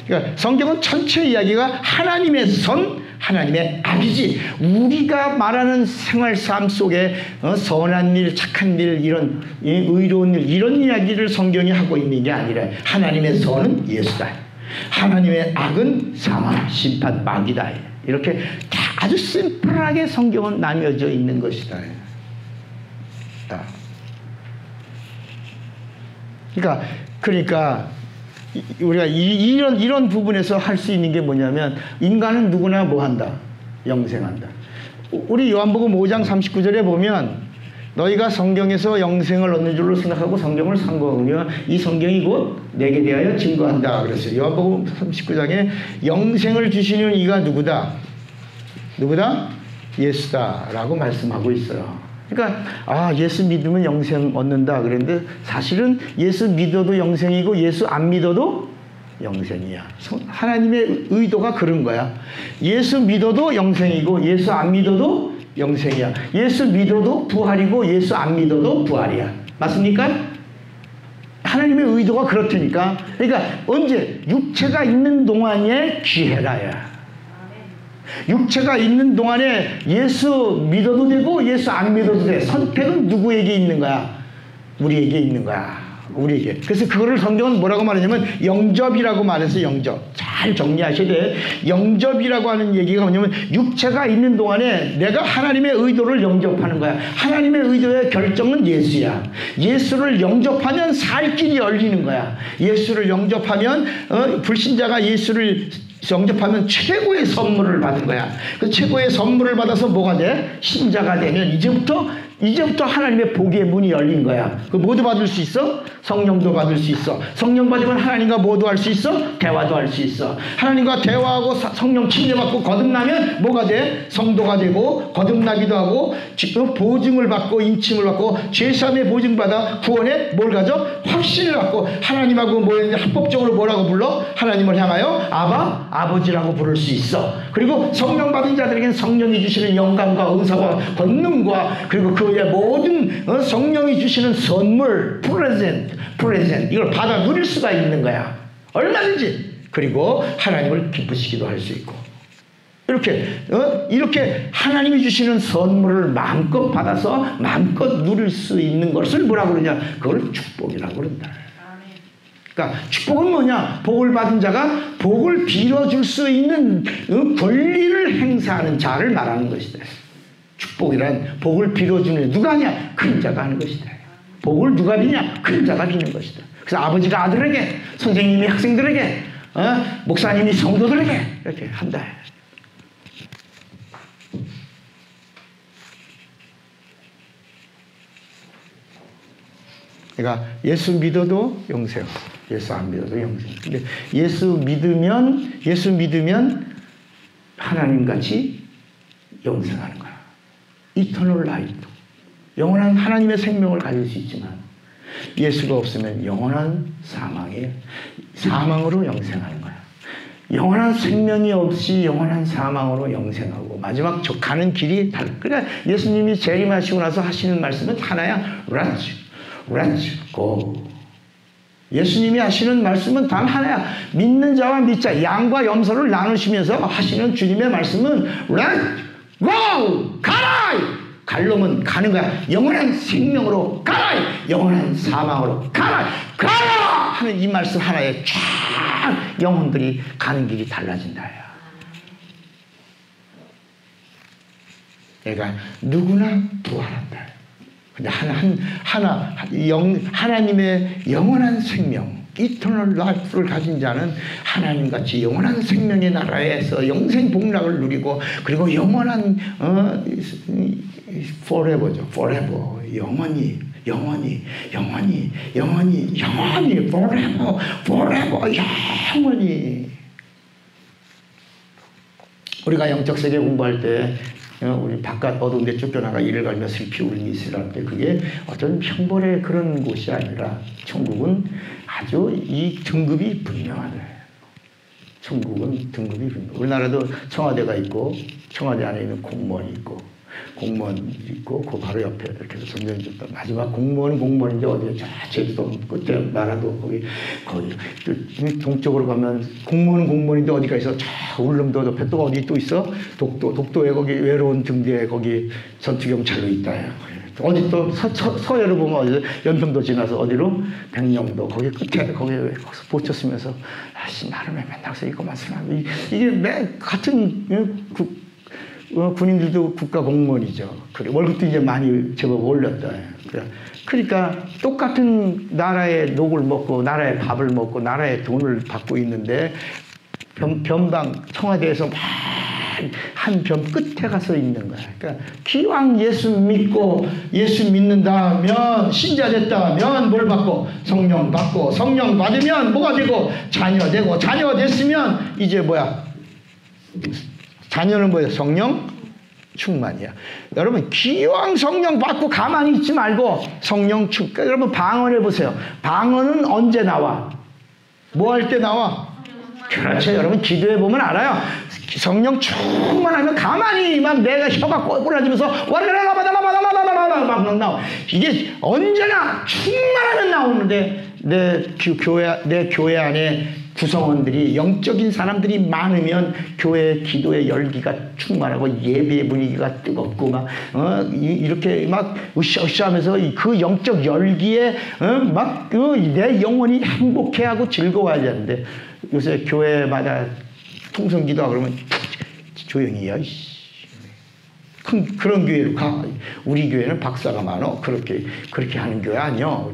그러니까 성경은 전체 이야기가 하나님의 선, 하나님의 악이지, 우리가 말하는 생활 삶 속에 선한 일, 착한 일, 이런 의로운 일, 이런 이야기를 성경이 하고 있는 게 아니라, 하나님의 선은 예수다. 하나님의 악은 사망, 심판, 마귀다. 이렇게 다 아주 심플하게 성경은 나뉘어져 있는 것이다. 그러니까 우리가 이런 부분에서 할 수 있는 게 뭐냐면 인간은 누구나 뭐 한다? 영생한다. 우리 요한복음 5장 39절에 보면 너희가 성경에서 영생을 얻는 줄로 생각하고 성경을 상고하며 이 성경이 곧 내게 대하여 증거한다 그랬어요. 요한복음 39장에 영생을 주시는 이가 누구다? 누구다? 예수다라고 말씀하고 있어요. 그러니까 예수 믿으면 영생 얻는다 그랬는데 사실은 예수 믿어도 영생이고 예수 안 믿어도 영생이야. 하나님의 의도가 그런 거야. 예수 믿어도 영생이고 예수 안 믿어도 영생이야. 예수 믿어도 부활이고 예수 안 믿어도 부활이야. 맞습니까? 하나님의 의도가 그렇다니까. 그러니까 언제? 육체가 있는 동안에 기회라야. 육체가 있는 동안에 예수 믿어도 되고 예수 안 믿어도 돼. 선택은 누구에게 있는 거야? 우리에게 있는 거야. 우리에게. 그래서 그거를 성경은 뭐라고 말하냐면 영접이라고 말해서 영접. 잘 정리하셔야 돼. 영접이라고 하는 얘기가 뭐냐면 육체가 있는 동안에 내가 하나님의 의도를 영접하는 거야. 하나님의 의도의 결정은 예수야. 예수를 영접하면 살 길이 열리는 거야. 예수를 영접하면 불신자가 예수를 영접하면 최고의 선물을 받은 거야. 그 최고의 선물을 받아서 뭐가 돼? 신자가 되면 이제부터 하나님의 복의 문이 열린 거야. 그 뭐도 받을 수 있어? 성령도 받을 수 있어. 성령 받으면 하나님과 뭐도 할 수 있어? 대화도 할 수 있어. 하나님과 대화하고 성령 침례받고 거듭나면 뭐가 돼? 성도가 되고 거듭나기도 하고 보증을 받고 인침을 받고 죄사함의 보증받아 구원에 뭘 가져? 확신을 갖고 하나님하고 합법적으로 뭐라고 불러? 하나님을 향하여 아버지라고 부를 수 있어. 그리고 성령 받은 자들에게는 성령이 주시는 영감과 은사와 권능과 그리고 그의 모든 성령이 주시는 선물 프레젠트 이걸 받아 누릴 수가 있는 거야. 얼마든지. 그리고 하나님을 기쁘시기도 할 수 있고 이렇게 하나님이 주시는 선물을 마음껏 받아서 마음껏 누릴 수 있는 것을 뭐라고 그러냐? 그걸 축복이라고 그런다. 그러니까 축복은 뭐냐? 복을 받은 자가 복을 빌어줄 수 있는 권리를 행사하는 자를 말하는 것이다. 축복이란 복을 빌어주는 누가 하냐? 큰 자가 하는 것이다. 복을 누가 비냐? 큰 자가 비는 것이다. 그래서 아버지가 아들에게, 선생님이 학생들에게, 목사님이 성도들에게 이렇게 한다. 그러니까 예수 믿어도 영생, 예수 안 믿어도 영생. 근데 예수 믿으면 하나님같이 영생하는 거야. 이터널 라이프. 영원한 하나님의 생명을 가질 수 있지만 예수가 없으면 영원한 사망으로 영생하는 거야. 영원한 생명이 없이 영원한 사망으로 영생하고 마지막 가는 길이 그러니까 예수님이 재림하시고 나서 하시는 말씀은 하나야. Let's go. 예수님이 하시는 말씀은 단 하나야. 믿는 자와 믿자, 양과 염소를 나누시면서 하시는 주님의 말씀은 Let's go! 가라! 갈 놈은 가는 거야. 영원한 생명으로 가라! 영원한 사망으로 가라! 하는 이 말씀 하나에 쫙 영혼들이 가는 길이 달라진다. 그러니까 누구나 부활한다. 근데 하나님의 영원한 생명, 이터널 라이프를 가진 자는 하나님같이 영원한 생명의 나라에서 영생 복락을 누리고 그리고 영원한 forever죠. forever. 영원히 forever 영원히. 우리가 영적 세계 공부할 때 우리 바깥 어두운 데 쫓겨나가 이를 갈며 슬피 울는 이스라엘 때 그게 어떤 형벌의 그런 곳이 아니라 천국은 아주 이 등급이 분명하다. 천국은 등급이 분명. 우리나라도 청와대가 있고 청와대 안에 있는 공무원이 있고 그 바로 옆에 이렇게 해서 선정이 줬다. 마지막 공무원인데 어디에 제주도 끝에 마라도 거기 동쪽으로 가면 공무원인데 어디가 있어? 울릉도 옆에 또 어디 또 있어? 독도에 거기 외로운 등 뒤에 거기 전투경찰로 있다. 어디 또 서해로 보면 어디 연평도 지나서 어디로 백령도 거기 끝에 거기서 보초 쓰면서 나름의 맨날 이거만 쓰면 이게 같은 군인들도 국가 공무원이죠. 그래 월급도 이제 많이 제법 올렸다. 그래 그러니까 똑같은 나라의 녹을 먹고 나라의 밥을 먹고 나라의 돈을 받고 있는데 변방 청와대에서 막 한 변 끝에 가서 있는 거야. 그러니까 기왕 예수 믿고 예수 믿는다면 신자 됐다면 뭘 받고 성령 받고 성령 받으면 뭐가 되고 자녀 되고 자녀 됐으면 이제 뭐야? 자녀는 뭐야? 성령 충만이야. 여러분 기왕 성령 받고 가만히 있지 말고 성령 충만. 그러니까 여러분 방언해 보세요. 방언은 언제 나와? 뭐 할 때 나와? 그렇죠. 여러분 기도해 보면 알아요. 성령 충만하면 가만히 막 내가 혀가 꼬부라지면서 와라라라바다라바다라바다라바다 막 나와. 이게 언제나 충만하면 나오는데 내 교회 안에 구성원들이 영적인 사람들이 많으면 교회 기도의 열기가 충만하고 예배의 분위기가 뜨겁고 막 이렇게 막 으쌰으쌰하면서 그 영적 열기에 막 내 영혼이 행복해하고 즐거워야 되는데 요새 교회마다 통성기도하고 그러면 조용히 해. 그런 교회로 가. 우리 교회는 박사가 많어. 그렇게 하는 교회 아니야.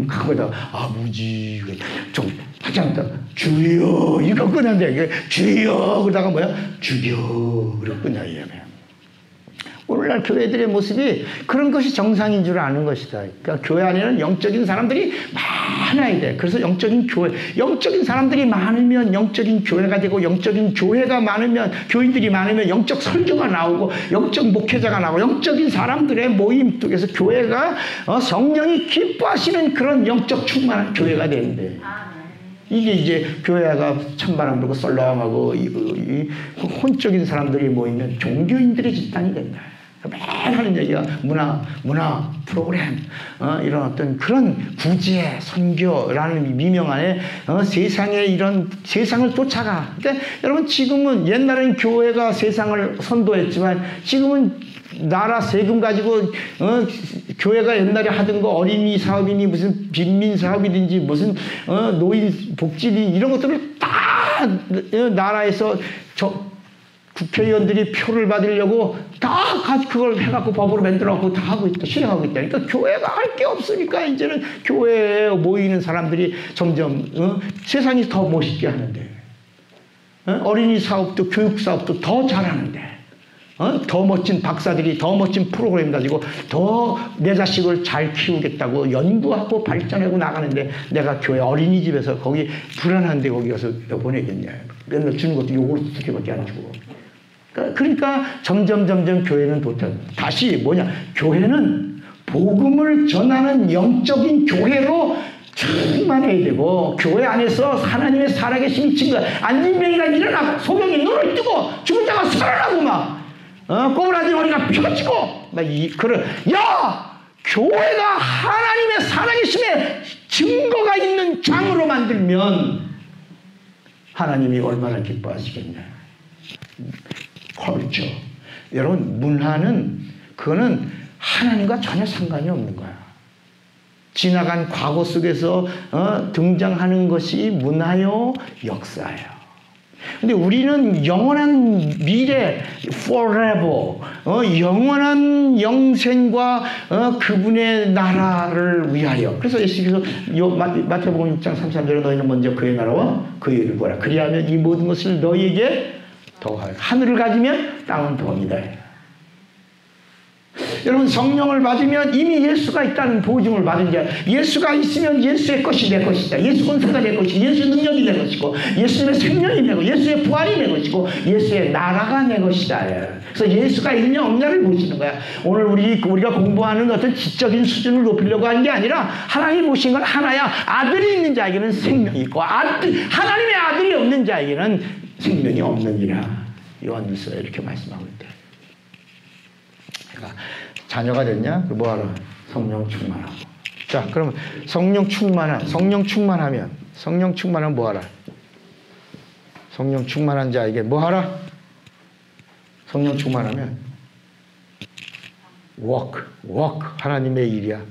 그거다. 아버지 좀 하지 않다. 주여 이거 끝난데 주여 그러다가 뭐야? 죽여 그러고 끝나. 오늘날 교회들의 모습이 그런 것이 정상인 줄 아는 것이다. 그러니까 교회 안에는 영적인 사람들이 많아야 돼. 그래서 영적인 사람들이 많으면 영적인 교회가 되고 영적인 교회가 많으면 교인들이 많으면 영적 설교가 나오고 영적 목회자가 나오고 영적인 사람들의 모임 속에서 교회가 성령이 기뻐하시는 그런 영적 충만한 교회가 되는데 이게 이제 교회가 찬바람 불고 썰렁하고 혼적인 사람들이 모이면 종교인들의 집단이 된다. 매일 하는 얘기가 문화 프로그램 이런 어떤 그런 구제 선교라는 미명 안에 세상의 이런 세상을 쫓아가. 그러니까 여러분 지금은 옛날엔 교회가 세상을 선도했지만 지금은 나라 세금 가지고 교회가 옛날에 하던 거 어린이 사업이니 무슨 빈민 사업이든지 무슨 노인 복지니 이런 것들을 다 나라에서 국회의원들이 표를 받으려고 다 그걸 해갖고 법으로 만들어갖고 다 하고 있다, 실행하고 있다. 그러니까 교회가 할 게 없으니까 이제는 교회에 모이는 사람들이 점점 세상이 더 멋있게 하는데 어린이 사업도 교육 사업도 더 잘하는데 더 멋진 박사들이 더 멋진 프로그램 가지고 더 내 자식을 잘 키우겠다고 연구하고 발전하고 나가는데 내가 교회 어린이집에서 거기 불안한데 거기 가서 보내겠냐. 맨날 주는 것도 요구르트 2개밖에 안 주고. 그러니까 점점 교회는 다시 뭐냐. 교회는 복음을 전하는 영적인 교회로 충만해야 되고 교회 안에서 하나님의 살아계심이 증거 안진병이가 일어나고 소경이 눈을 뜨고 죽은 자가 살아나고 막 꼬부라진 머리가 펴지고 막 교회가 하나님의 살아계심의 증거가 있는 장으로 만들면 하나님이 얼마나 기뻐하시겠냐. 컬처. 여러분 문화는 그거는 하나님과 전혀 상관이 없는 거야. 지나간 과거 속에서 등장하는 것이 문화요 역사예요. 근데 우리는 영원한 미래 forever 영원한 영생과 그분의 나라를 위하여. 그래서 예수께서 마태복음 6장 33절에 너희는 먼저 그의 나라와 그의 의를 구하라. 그리하면 이 모든 것을 너희에게 더하여. 하늘을 가지면 땅은 돈이다. 여러분 성령을 받으면 이미 예수가 있다는 보증을 받은 자야. 예수가 있으면 예수의 것이 내 것이다. 예수 권세가 내 것이고 예수의 능력이 내 것이고 예수님의 생명이 내 것이고 예수의 부활이 내 것이고 예수의 나라가 내 것이다. 그래서 예수가 있냐 없냐를 보시는 거야. 오늘 우리가 공부하는 어떤 지적인 수준을 높이려고 하는 게 아니라 하나님이 보신 건 하나야. 아들이 있는 자에게는 생명이 있고 하나님의 아들이 없는 자에게는 생명이 없느니라. 요한일서 이렇게 말씀하고 있다. 그러니까 자녀가 됐냐? 뭐하러? 성령 충만하고. 자, 그러면 성령 충만하면 뭐하라? 성령 충만한 자에게 뭐하라? 성령 충만하면 work 하나님의 일이야.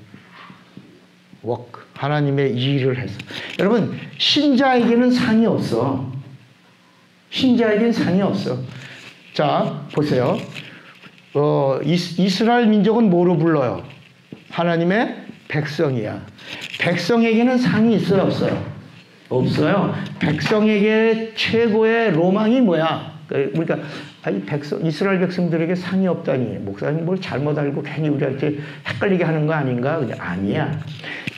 work 하나님의 일을 해서. 여러분 신자에게는 상이 없어. 신자에게는 상이 없어. 자, 보세요. 이스라엘 민족은 뭐로 불러요? 하나님의 백성이야. 백성에게는 상이 있어요, 없어요? 없어요. 백성에게 최고의 로망이 뭐야? 그러니까 아니 이스라엘 백성들에게 상이 없다니 목사님 뭘 잘못 알고 괜히 우리한테 헷갈리게 하는 거 아닌가? 그냥 아니야.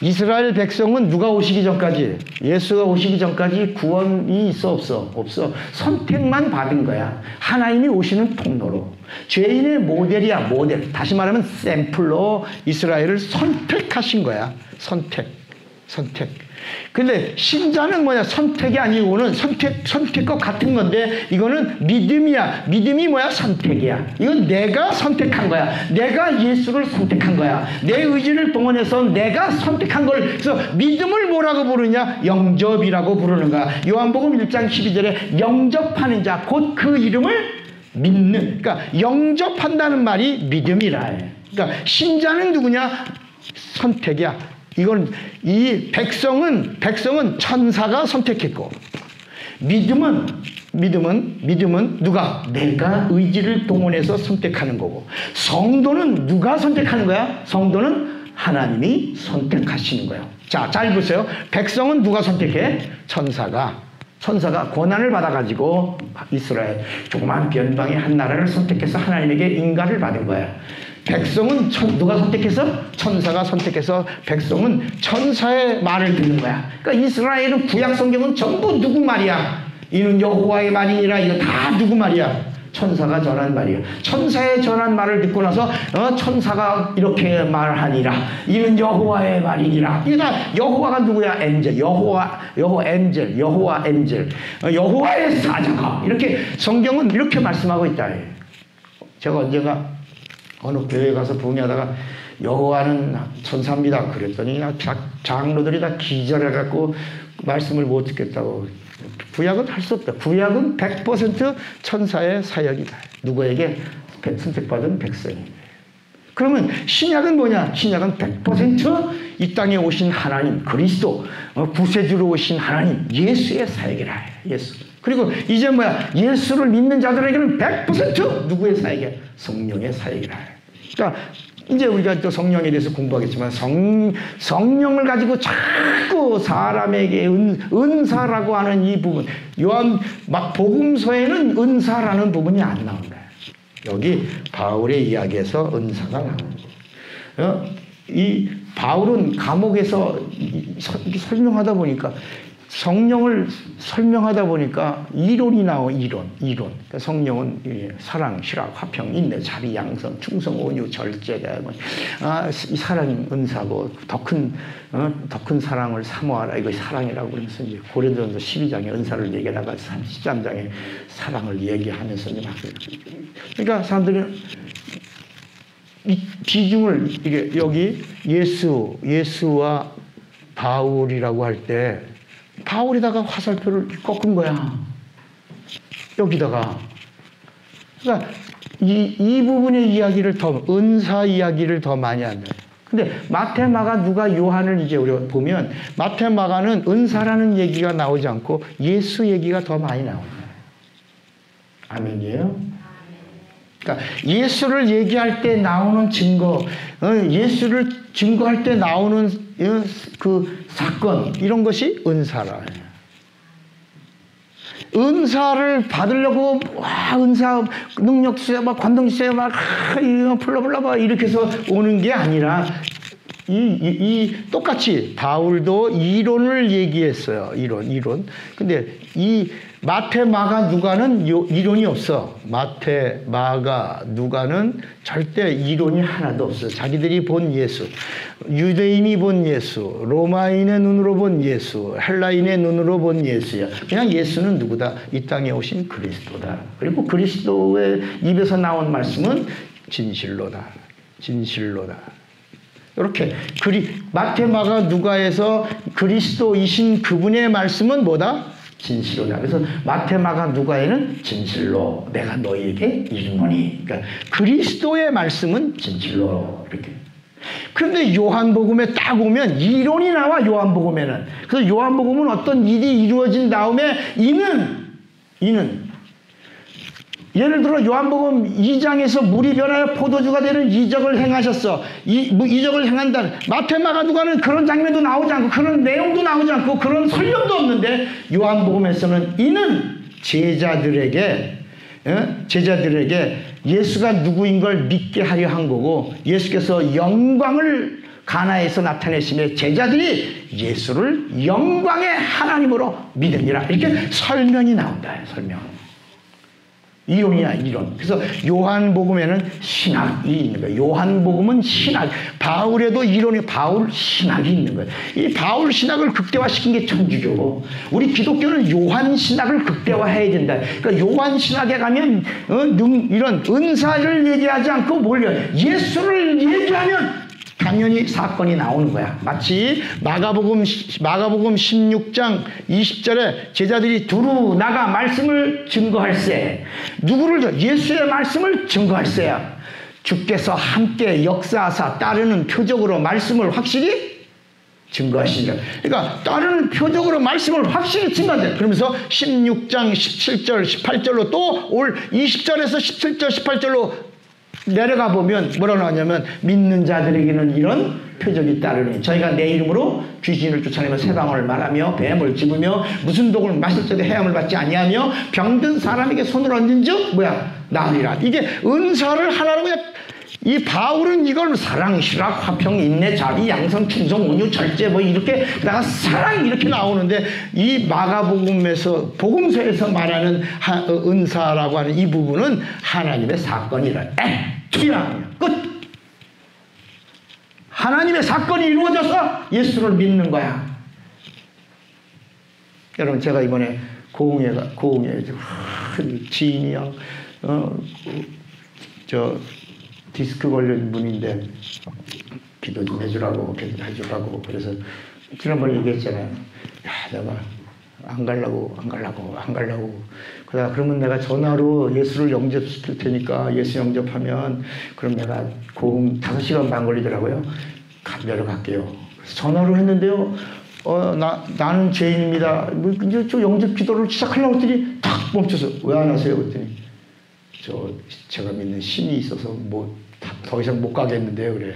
이스라엘 백성은 누가 오시기 전까지, 예수가 오시기 전까지 구원이 있어 없어? 없어. 선택만 받은 거야. 하나님이 오시는 통로로. 죄인의 모델이야, 모델. 다시 말하면 샘플로 이스라엘을 선택하신 거야. 선택. 근데 신자는 뭐야? 선택이 아니고는 선택과 같은 건데 이거는 믿음이야. 믿음이 뭐야? 선택이야. 이건 내가 선택한 거야. 내가 예수를 선택한 거야. 내 의지를 동원해서 내가 선택한 걸. 그래서 믿음을 뭐라고 부르냐? 영접이라고 부르는 거야. 요한복음 1장 12절에 영접하는 자, 곧 그 이름을 믿는. 그러니까 영접한다는 말이 믿음이라 해. 그러니까 신자는 누구냐? 선택이야. 이건 이 백성은 천사가 선택했고, 믿음은 누가? 내가 의지를 동원해서 선택하는 거고, 성도는 누가 선택하는 거야? 성도는 하나님이 선택하시는 거야. 자, 잘 보세요. 백성은 누가 선택해? 천사가 고난을 받아가지고 이스라엘 조그만 변방의 한 나라를 선택해서 하나님에게 인가를 받은 거야. 백성은 누가 선택해서? 천사가 선택해서 백성은 천사의 말을 듣는 거야. 그러니까 이스라엘은 구약 성경은 전부 누구 말이야? 이는 여호와의 말이니라. 이거 다 누구 말이야? 천사가 전한 말이야. 천사의 전한 말을 듣고 나서 천사가 이렇게 말하니라. 이는 여호와의 말이니라. 이게 다 여호와가 누구야? 엔젤. 여호와 엔젤. 여호와의 사자가. 이렇게 성경은 이렇게 말씀하고 있다. 제가 언젠가 어느 교회에 가서 부흥하다가 여호와는 천사입니다 그랬더니 장로들이 다 기절해갖고 말씀을 못 듣겠다고. 구약은 할 수 없다. 구약은 100% 천사의 사역이다. 누구에게? 선택받은 백성입니다. 그러면 신약은 뭐냐? 신약은 100% 이 땅에 오신 하나님 그리스도, 구세주로 오신 하나님 예수의 사역이라. 예수. 그리고 이제 뭐야? 예수를 믿는 자들에게는 100% 누구의 사역이야? 성령의 사역이라. 그러니까 이제 우리가 또 성령에 대해서 공부하겠지만 성령을 가지고 자꾸 사람에게 은사라고 하는 이 부분, 요한 복음서에는 은사라는 부분이 안 나온다. 여기 바울의 이야기에서 은사가 나오는 거예요. 이 바울은 감옥에서 설명하다 보니까, 성령을 설명하다 보니까 이론이 나와. 이론. 그러니까 성령은 사랑, 실학, 화평, 인내, 자비, 양선, 충성, 온유, 절제가 이 사랑이 은사고 더 큰 사랑을 사모하라. 이거 사랑이라고 그러면서 이제 고린도전서 12장에 은사를 얘기하다가 13장에 사랑을 얘기하면서 이제 막. 그러니까 사람들은 이 비중을 이게 여기 예수와 바울이라고 할 때 바울에다가 화살표를 꺾은 거야. 여기다가. 그러니까 이 부분의 이야기를 은사 이야기를 더 많이 한다. 근데 마태, 마가, 누가, 요한을 이제 우리가 보면 마태, 마가는 은사라는 얘기가 나오지 않고 예수 얘기가 더 많이 나온다. 아멘이에요? 그러니까 예수를 얘기할 때 나오는 증거, 예수를 증거할 때 나오는 그 사건, 이런 것이 은사라. 은사를 받으려고 은사 능력 주세요, 관동 주세요, 불러봐 이렇게 해서 오는 게 아니라 똑같이 바울도 이론을 얘기했어요. 이론. 근데 이 마태, 마가, 누가는 이론이 없어. 마태, 마가, 누가는 절대 이론이 하나도 없어. 자기들이 본 예수, 유대인이 본 예수, 로마인의 눈으로 본 예수, 헬라인의 눈으로 본 예수야. 그냥 예수는 누구다? 이 땅에 오신 그리스도다. 그리고 그리스도의 입에서 나온 말씀은 진실로다. 이렇게 마태, 마가, 누가에서 그리스도이신 그분의 말씀은 뭐다? 진실로다. 그래서 마태, 마가, 누가에는 진실로 내가 너희에게 이르노니. 그러니까 그리스도의 말씀은 진실로. 이렇게. 그런데 요한복음에 딱 오면 이론이 나와. 요한복음에는. 그래서 요한복음은 어떤 일이 이루어진 다음에 이는 예를 들어 요한복음 2장에서 물이 변하여 포도주가 되는 이적을 행하셨어. 이적을 행한다. 마태, 마가, 누가는 그런 장면도 나오지 않고 그런 내용도 나오지 않고 그런 설명도 없는데 요한복음에서는 이는 제자들에게 예수가 누구인 걸 믿게 하려 한 거고 예수께서 영광을 가나에서 나타내시며 제자들이 예수를 영광의 하나님으로 믿으니라. 이렇게 설명이 나온다. 설명. 이론이야, 이론. 그래서 요한복음에는 신학이 있는 거예요. 요한복음은 신학. 바울에도 이론이 바울 신학이 있는 거예요. 이 바울 신학을 극대화시킨 게 천주교고 우리 기독교는 요한 신학을 극대화해야 된다. 그러니까 요한 신학에 가면 이런 은사를 얘기하지 않고 몰려 예수를 얘기하면 당연히 사건이 나오는 거야. 마치 마가복음 16장 20절에 제자들이 두루 나가 말씀을 증거할세. 누구를? 예수의 말씀을 증거할세야. 주께서 함께 역사하사 따르는 표적으로 말씀을 확실히 증거하시니라. 그러니까 따르는 표적으로 말씀을 확실히 증거한다. 그러면서 16장 17절 18절로 또 올 20절에서 17절 18절로 내려가 보면 뭐라고 나오냐면 믿는 자들에게는 이런 표적이 따르니 저희가 내 이름으로 귀신을 쫓아내며 새방울을 말하며 뱀을 집으며 무슨 독을 마실 때도 해함을 받지 아니하며 병든 사람에게 손을 얹은 즉 나으리라. 이게 은사를 하나로 그냥 이 바울은 이걸 사랑, 실학, 화평, 인내, 자비, 양성, 충성, 온유, 절제 뭐 이렇게 다가 사랑 이렇게 나오는데 이 마가복음에서 복음서에서 말하는 은사라고 하는 이 부분은 하나님의 사건이라. 투야 끝. 하나님의 사건이 이루어져서 예수를 믿는 거야. 여러분 제가 이번에 고흥에 지인이요 디스크 걸린 분인데 기도 좀 해주라고 그래서 지난번에 얘기했잖아요. 야 내가 안 가려고 그러면 내가 전화로 예수를 영접시킬 테니까 예수 영접하면 그럼 내가 고흥 5시간 반 걸리더라고요. 내려갈게요. 그래서 전화로 했는데요. 나는 죄인입니다. 이제 저 영접 기도를 시작하려고 했더니 탁 멈춰서 왜 안 하세요? 그랬더니 제가 믿는 신이 있어서 더 이상 못 가겠는데요. 그래.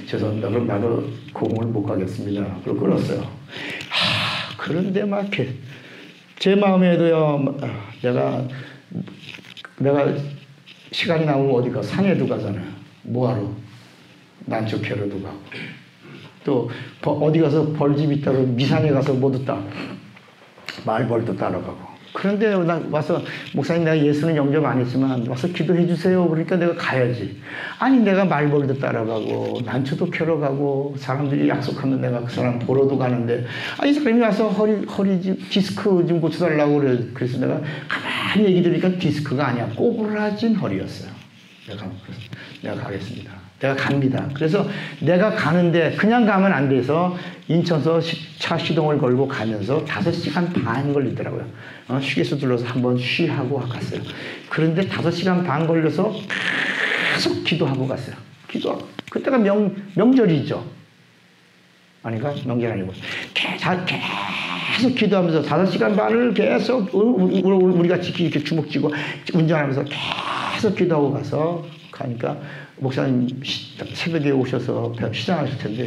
죄송합니다. 그럼 나도 고흥을 못 가겠습니다. 그러고 끊었어요. 그런데 막 제 마음에도요. 내가 시간이 나오면 어디 가 산에도 가잖아요. 뭐하러? 난초캐러도 가고 또 어디 가서 벌집 있다고 미산에 가서 뭐 듣다 말벌도 따라가고. 그런데 나 와서 목사님 내가 예수는 영접 안 했지만 와서 기도해 주세요. 그러니까 내가 가야지. 아니 내가 말벌도 따라가고 난초도 캐러 가고 사람들이 약속하면 내가 그 사람 보러도 가는데 이 사람이 와서 허리 디스크 좀 고쳐달라고 그래. 그래서 내가 가만히 얘기 들으니까 디스크가 아니야. 꼬부라진 허리였어요. 내가 가겠습니다. 내가 갑니다. 그래서 내가 가는데 그냥 가면 안 돼서 인천서 차 시동을 걸고 가면서 5시간 반 걸리더라고요. 휴게소 둘러서 한번 쉬하고 갔어요. 그런데 5시간 반 걸려서 계속 기도하고 갔어요. 그때가 명절이죠. 아닌가? 명절 아니고. 계속 기도하면서 5시간 반을 계속 우리 같이 이렇게 주먹 쥐고 운전하면서 계속 기도하고 가니까 목사님 새벽에 오셔서 시장하실 텐데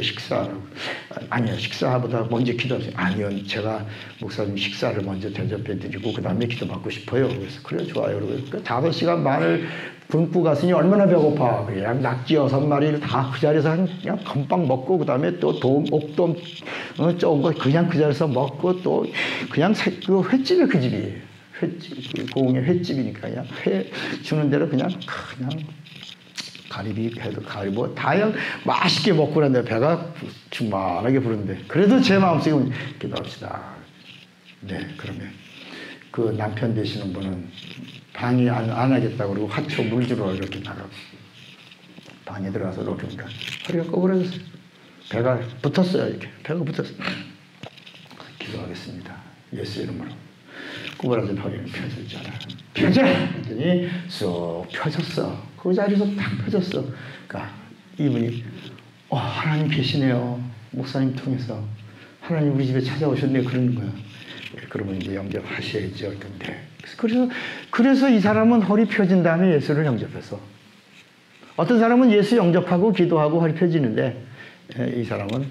아니요 식사보다 먼저 기도하세요. 아니요 제가 목사님 식사를 먼저 대접해 드리고 그 다음에 기도받고 싶어요. 그래서 그래 좋아요. 그리고 5시간 반을 굶고 갔으니 얼마나 배고파. 그냥 낙지 6마리를 다 그 자리에서 그냥 금방 먹고 그 다음에 또 옥돔 적은 거 그냥 그 자리에서 먹고 또 그냥 그 횟집이 그 집이 고흥의 횟집이니까 그냥 회 주는 대로 그냥 가리비, 회도 가리비, 다양 맛있게 먹고 났는데 배가 충만하게 부르는데 그래도 제 마음속에 기도합시다. 네, 그러면 그 남편 되시는 분은 방해 안 하겠다고 그러고 화초 물 주러 이렇게 나가고 방에 들어가서 이렇게 보니까 허리가 꼬부라졌어요. 배가 붙었어요. 이렇게 배가 붙었어요. 기도하겠습니다. 예수 이름으로. 꼬부라진 허리는 펴졌잖아. 펴져! 했더니 쑥 펴졌어. 그 자리에서 딱 펴졌어. 그러니까 이분이 하나님 계시네요. 목사님 통해서 하나님 우리 집에 찾아오셨네 그러는 거야. 그러면 이제 영접하셔야죠. 근데 그래서 이 사람은 허리 펴진 다음에 예수를 영접했어. 어떤 사람은 예수 영접하고 기도하고 허리 펴지는데 이 사람은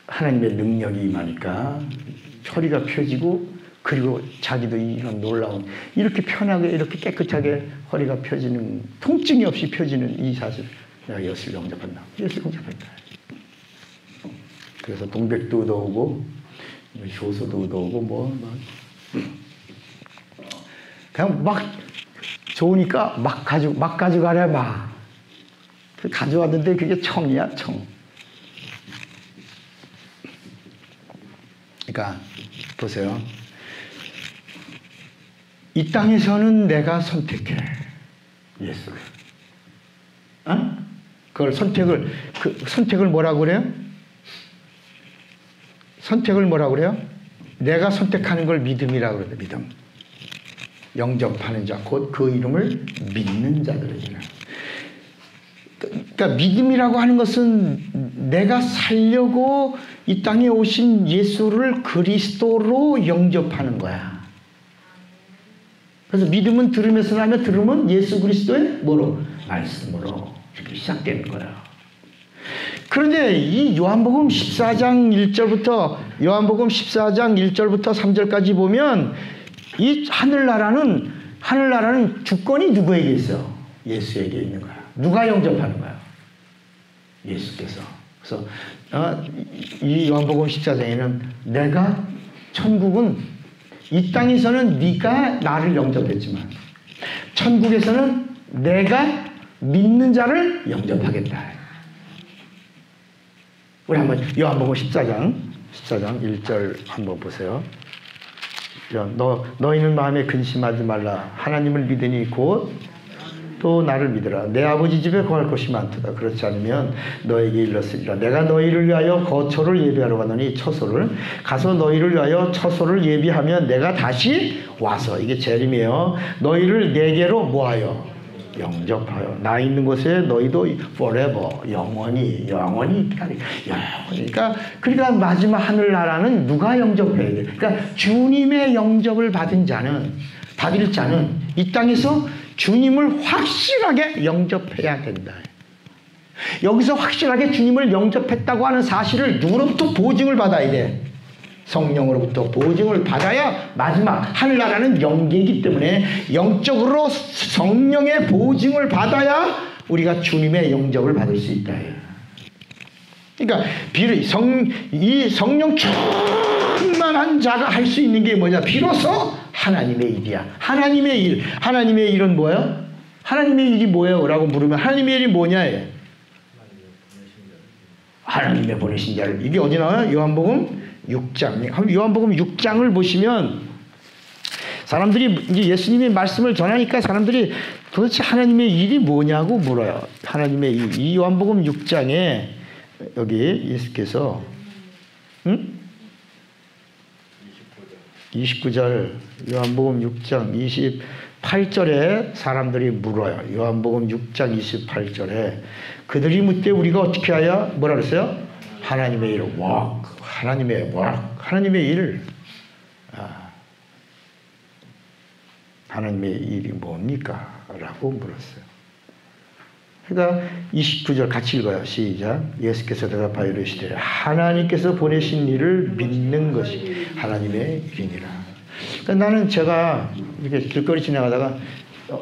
하나님의 능력이 임하니까 허리가 펴지고 그리고 자기도 이런 놀라운 이렇게 편하게 이렇게 깨끗하게 허리가 펴지는 통증이 없이 펴지는 이 사실 내가 예수를 영접한다. 예수 영접했다. 그래서 동백도 얻어오고 효소도 얻어오고 그냥 막 좋으니까 막 가져가래 막 가져왔는데 그게 청이야 청. 그러니까 보세요. 이 땅에서는 내가 선택해 예수를. 어? 그걸 선택을 뭐라고 그래요? 선택을 뭐라고 그래요? 내가 선택하는 걸 믿음이라고 그래요. 믿음. 영접하는 자, 곧 그 이름을 믿는 자들이라. 그러니까 믿음이라고 하는 것은 내가 살려고 이 땅에 오신 예수를 그리스도로 영접하는 거야. 그래서 믿음은 들음에서 나며 들음은 예수 그리스도의 뭐로? 말씀으로 이렇게 시작되는 거야. 그런데 이 요한복음 14장 1절부터 3절까지 보면 이 하늘나라는 주권이 누구에게 있어? 예수에게 있는 거야. 누가 영접하는 거야? 예수께서. 그래서 이 요한복음 14장에는 천국은 이 땅에서는 네가 나를 영접했지만 천국에서는 내가 믿는 자를 영접하겠다. 우리 한번 요한복음 14장 1절 한번 보세요. 너희는 마음에 근심하지 말라. 하나님을 믿으니 곧 또 나를 믿으라. 내 아버지 집에 거할 곳이 많도다. 그렇지 않으면 너에게 일렀으리라. 내가 너희를 위하여 거처를 예비하러 가노니 처소를 가서 너희를 위하여 처소를 예비하면 내가 다시 와서 이게 재림이에요. 너희를 내게로 뭐하여? 영접하여 나 있는 곳에 너희도 forever 영원히 그러니까 마지막 하늘나라는 누가 영접해야 돼? 그러니까 주님의 영접을 받을 자는 이 땅에서 주님을 확실하게 영접해야 된다. 여기서 확실하게 주님을 영접했다고 하는 사실을 누구로부터 보증을 받아야 돼? 성령으로부터 보증을 받아야 마지막 하늘나라는 영계이기 때문에 영적으로 성령의 보증을 받아야 우리가 주님의 영접을 받을 수 있다. 그러니까 이 성령 충만한 자가 할 수 있는 게 뭐냐? 비로소 하나님의 일이야. 하나님의 일은 뭐예요? 하나님의 일이 뭐예요? 라고 물으면 하나님의 일이 뭐냐? 하나님의 보내신 자를. 이게 어디 나와요? 요한복음 6장. 요한복음 6장을 보시면 사람들이 이제 예수님의 말씀을 전하니까 사람들이 도대체 하나님의 일이 뭐냐고 물어요. 하나님의 일. 이 요한복음 6장에 여기 예수께서 29절 요한복음 6장 28절에 사람들이 물어요. 요한복음 6장 28절에 그들이 묻되 우리가 어떻게 하여 뭐라 그랬어요? 하나님의 일 work. 하나님의 일. 하나님의 일이 뭡니까? 라고 물었어요. 그러니까 29절 같이 읽어요. 시작. 예수께서 대답하여 이르시되 하나님께서 보내신 일을 믿는 것이 하나님의 일이니라. 그러니까 나는 제가 이렇게 길거리 지나가다가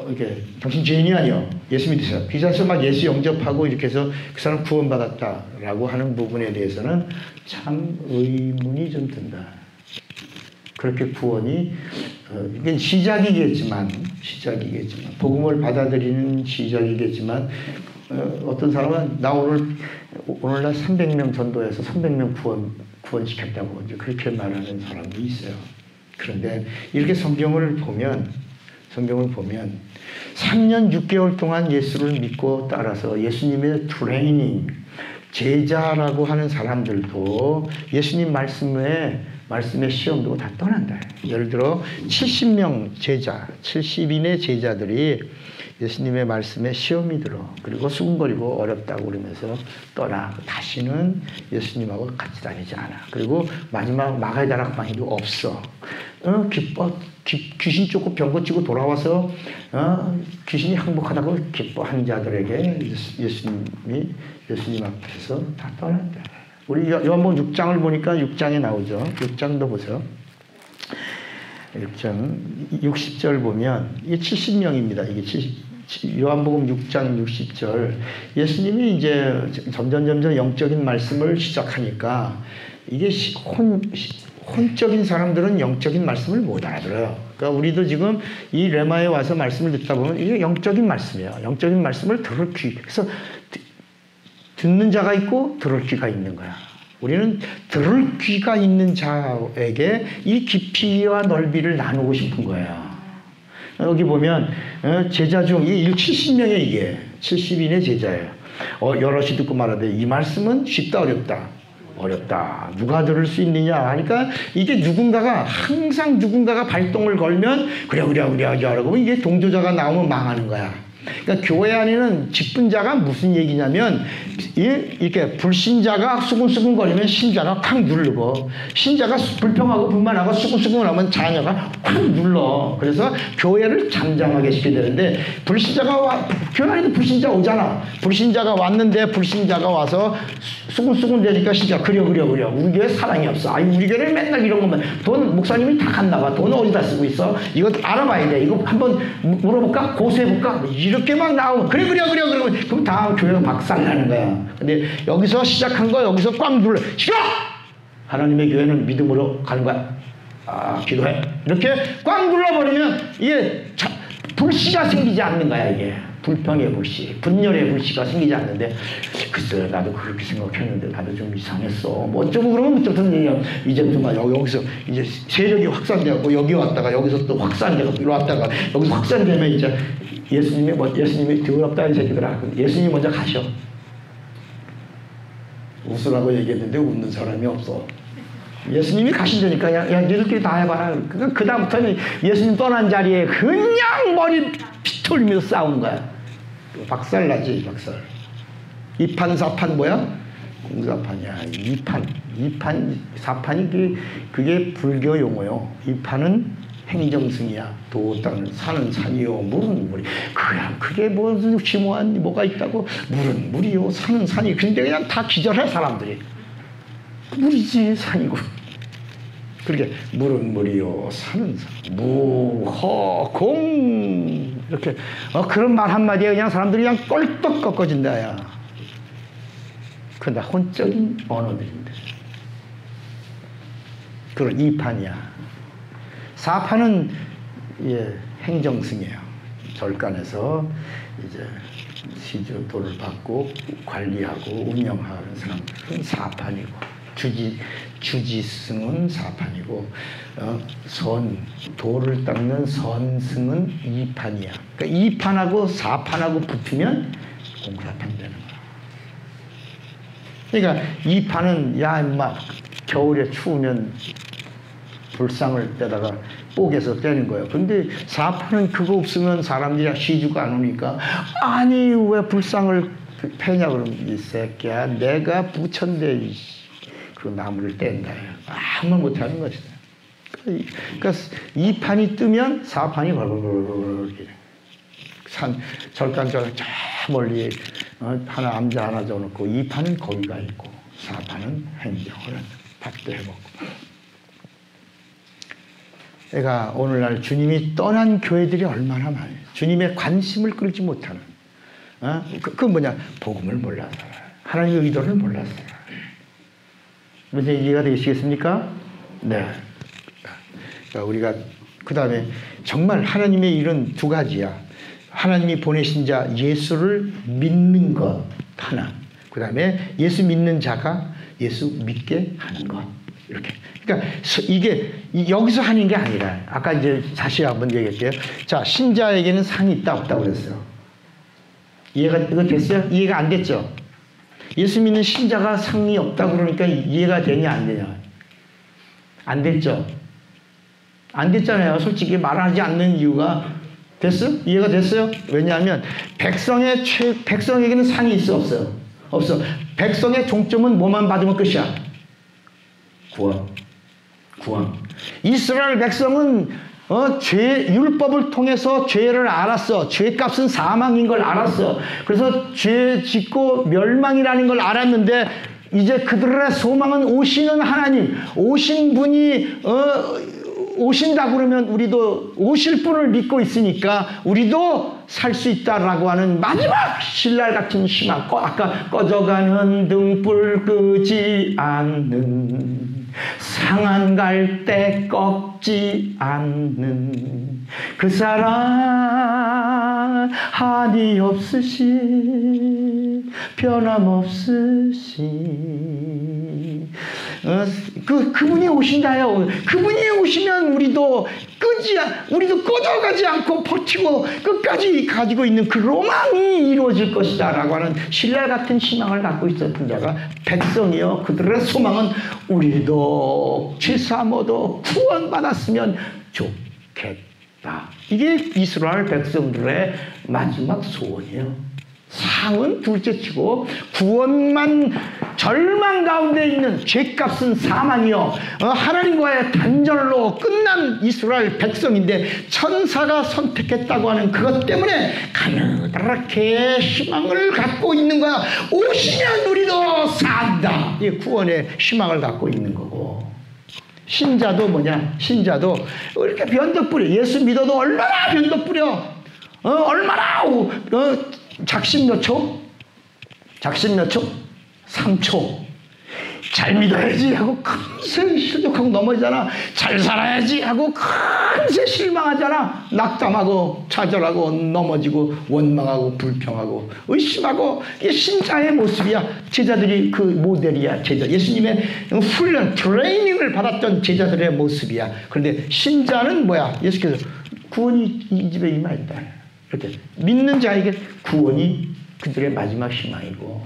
이렇게 당신 죄인이 아니요. 예수 믿으세요. 비자서 막 예수 영접하고 이렇게 해서 그 사람 구원받았다라고 하는 부분에 대해서는 참 의문이 좀 든다. 그렇게 구원이 이게 시작이겠지만 복음을 받아들이는 시작이겠지만 어떤 사람은 나 오늘날 300명 전도해서 300명 구원시켰다고 이제 그렇게 말하는 사람도 있어요. 그런데 이렇게 성경을 보면 3년 6개월 동안 예수를 믿고 따라서 예수님의 트레이닝 제자라고 하는 사람들도 예수님 말씀의 시험도 다 떠난다. 예를 들어 70인의 제자들이 예수님의 말씀에 시험이 들어. 그리고 수군거리고 어렵다고 그러면서 떠나. 다시는 예수님하고 같이 다니지 않아. 그리고 마지막 마가의 다락방에도 없어. 귀신 쫓고 병 고치고 돌아와서 귀신이 항복하다고 기뻐한 자들에게 예수님 앞에서 다 떠난다. 우리 요한복음 6장을 보니까 6장에 나오죠. 6장도 보세요. 6장 60절 보면 이게 70명입니다. 이게 요한복음 6장 60절. 예수님이 이제 점점 영적인 말씀을 시작하니까 이게 혼적인 사람들은 영적인 말씀을 못 알아들어요. 그러니까 우리도 지금 이 레마에 와서 말씀을 듣다 보면 이게 영적인 말씀이에요. 영적인 말씀을 들을 귀. 그래서 듣는 자가 있고 들을 귀가 있는 거야. 우리는 들을 귀가 있는 자에게 이 깊이와 넓이를 나누고 싶은 거예요. 여기 보면 제자 중 70명의 이게 70인의 제자예요. 여럿이 듣고 말하되 이 말씀은 쉽다 어렵다. 누가 들을 수 있느냐 하니까 이게 항상 누군가가 발동을 걸면 그래 하라고 이게 동조자가 나오면 망하는 거야. 그러니까 교회 안에는 직분자가 무슨 얘기냐면 이렇게 불신자가 수근수근거리면 신자가 콱 누르고 신자가 불평하고 불만하고 수근수근하면 자녀가 콱 눌러. 그래서 교회를 잠잠하게 시켜야 되는데 교회 안에도 불신자 오잖아. 불신자가 왔는데 불신자가 와서 수근수근 되니까 신자 그려 우리 교회 사랑이 없어. 우리 교회는 맨날 이런 것만 돈 목사님이 다 갔나 봐. 돈 어디다 쓰고 있어. 이거 알아봐야 돼. 이거 한번 물어볼까? 고소해볼까? 이렇게 막 나오면 그래 그럼 다 교회가 박살나는 거야. 근데 여기서 시작한 거 여기서 꽉 눌러. 싫어! 하나님의 교회는 믿음으로 가는 거야. 기도해. 이렇게 꽉 눌러버리면 이게 불씨가 생기지 않는 거야. 이게 불평의 불씨, 분열의 불씨가 생기지 않는데 글쎄 나도 그렇게 생각했는데 나도 좀 이상했어. 뭐 어쩌고 그러면 어쩌든 이제부터 여기서 이제 세력이 확산되고 여기 왔다가 여기서 또 확산되고 이리 왔다가 여기서 확산되면 이제 예수님이 더럽다 이 새끼들아. 예수님이 먼저 가셔. 웃으라고 얘기했는데 웃는 사람이 없어. 예수님이 가신다니까 야 니들끼리 다 해봐라. 그 다음부터는 예수님 떠난 자리에 그냥 머리 피털리면서 싸우는 거야. 박살나지 박살. 2판 4판 뭐야? 공사판이야. 2판 4판이 그게 불교 용어요. 2판은 행정승이야. 땅은 산은 산이요 물은 물이. 그게 무슨 심오한 뭐가 있다고. 물은 물이요 산은 산이. 근데 그냥 다 기절해 사람들이. 물이지 산이고. 그렇게 물은 물이요 산은 산. 무허공 이렇게 그런 말 한마디에 그냥 사람들이 그냥 꼴떡 꺾어진다 야. 그건 다 혼적인 언어들인데. 그런 2판이야. 4판은 행정승이에요. 절간에서 이제 시주도를 받고 관리하고 운영하는 사람들은 4판이고 주지승은 4판이고 도를 닦는 선승은 2판이야. 그러니까 2판하고 4판하고 붙으면 공사판 되는 거야. 그러니까 2판은 막 겨울에 추우면 불상을 떼다가 뽀개서 떼는 거예요. 근데 4판은 그거 없으면 사람들이 시주가 안 오니까 아니 왜 불상을 패냐 그러면 이 새끼야 내가 부천대 그 나무를 뗀다. 아무 말 못하는 것이다. 그러니까 2판이 뜨면 4판이 벌벌벌벌 절간절 저 멀리 하나 암자 하나 줘놓고 2판은 거기가 있고 4판은 행정을 밭도 해먹고. 그러니까 오늘날 주님이 떠난 교회들이 얼마나 많아요. 주님의 관심을 끌지 못하는. 그건 뭐냐? 복음을 몰라서. 하나님의 의도를 몰라서. 문제 이해가 되시겠습니까? 네. 그러니까 우리가 그 다음에 정말 하나님의 일은 두 가지야. 하나님이 보내신 자 예수를 믿는 것 하나. 그 다음에 예수 믿는 자가 예수 믿게 하는 것. 이렇게. 그러니까 이게 여기서 하는 게 아니라 아까 이제 다시 한번 얘기할게요. 자, 신자에게는 상이 있다 없다 그랬어요. 이해가 됐어요? 이해가 안 됐죠? 예수 믿는 신자가 상이 없다 그러니까 이해가 되냐 안 되냐? 안 됐죠? 안 됐잖아요. 솔직히 말하지 않는 이유가 됐어? 이해가 됐어요? 왜냐하면 백성에게는 상이 있어 없어요? 없어. 백성의 종점은 뭐만 받으면 끝이야? 구원. 이스라엘 백성은 율법을 통해서 죄를 알았어. 죄값은 사망인 걸 알았어. 그래서 죄 짓고 멸망이라는 걸 알았는데 이제 그들의 소망은 오시는 하나님, 오신 분이 오신다 그러면 우리도 오실 분을 믿고 있으니까 우리도 살 수 있다라고 하는 마지막 신랄 같은 희망. 아까 꺼져가는 등불 끄지 않는, 상한 갈 때 꺾지 않는 그 사랑, 한이 없으신 변함없으신 그분이 오신다요. 그분이 오시면 우리도 꺼져가지 않고 버티고 끝까지 가지고 있는 그 로망이 이루어질 것이다 라고 하는 신랄 같은 희망을 갖고 있었던 자가 백성이요. 그들의 소망은 우리도 죄사모도 구원받았으면 좋겠다. 이게 이스라엘 백성들의 마지막 소원이에요. 상은 둘째치고 구원만, 절망 가운데 있는 죄값은 사망이요, 하나님과의 단절로 끝난 이스라엘 백성인데 천사가 선택했다고 하는 그것 때문에 가느다랗게 희망을 갖고 있는 거야. 오시면 우리도 산다. 이 구원의 희망을 갖고 있는 거고, 신자도 뭐냐? 신자도 이렇게 변덕 부려. 예수 믿어도 얼마나 변덕 부려. 얼마나 작심 몇 초? 3초. 잘 믿어야지 하고 금세 실족하고 넘어지잖아. 잘 살아야지 하고 금세 실망하잖아. 낙담하고 좌절하고 넘어지고 원망하고 불평하고 의심하고. 이게 신자의 모습이야. 제자들이 그 모델이야. 예수님의 훈련, 트레이닝을 받았던 제자들의 모습이야. 그런데 신자는 뭐야? 예수께서 구원이 이 집에 임하였다. 이렇게 믿는 자에게 구원이 그들의 마지막 희망이고,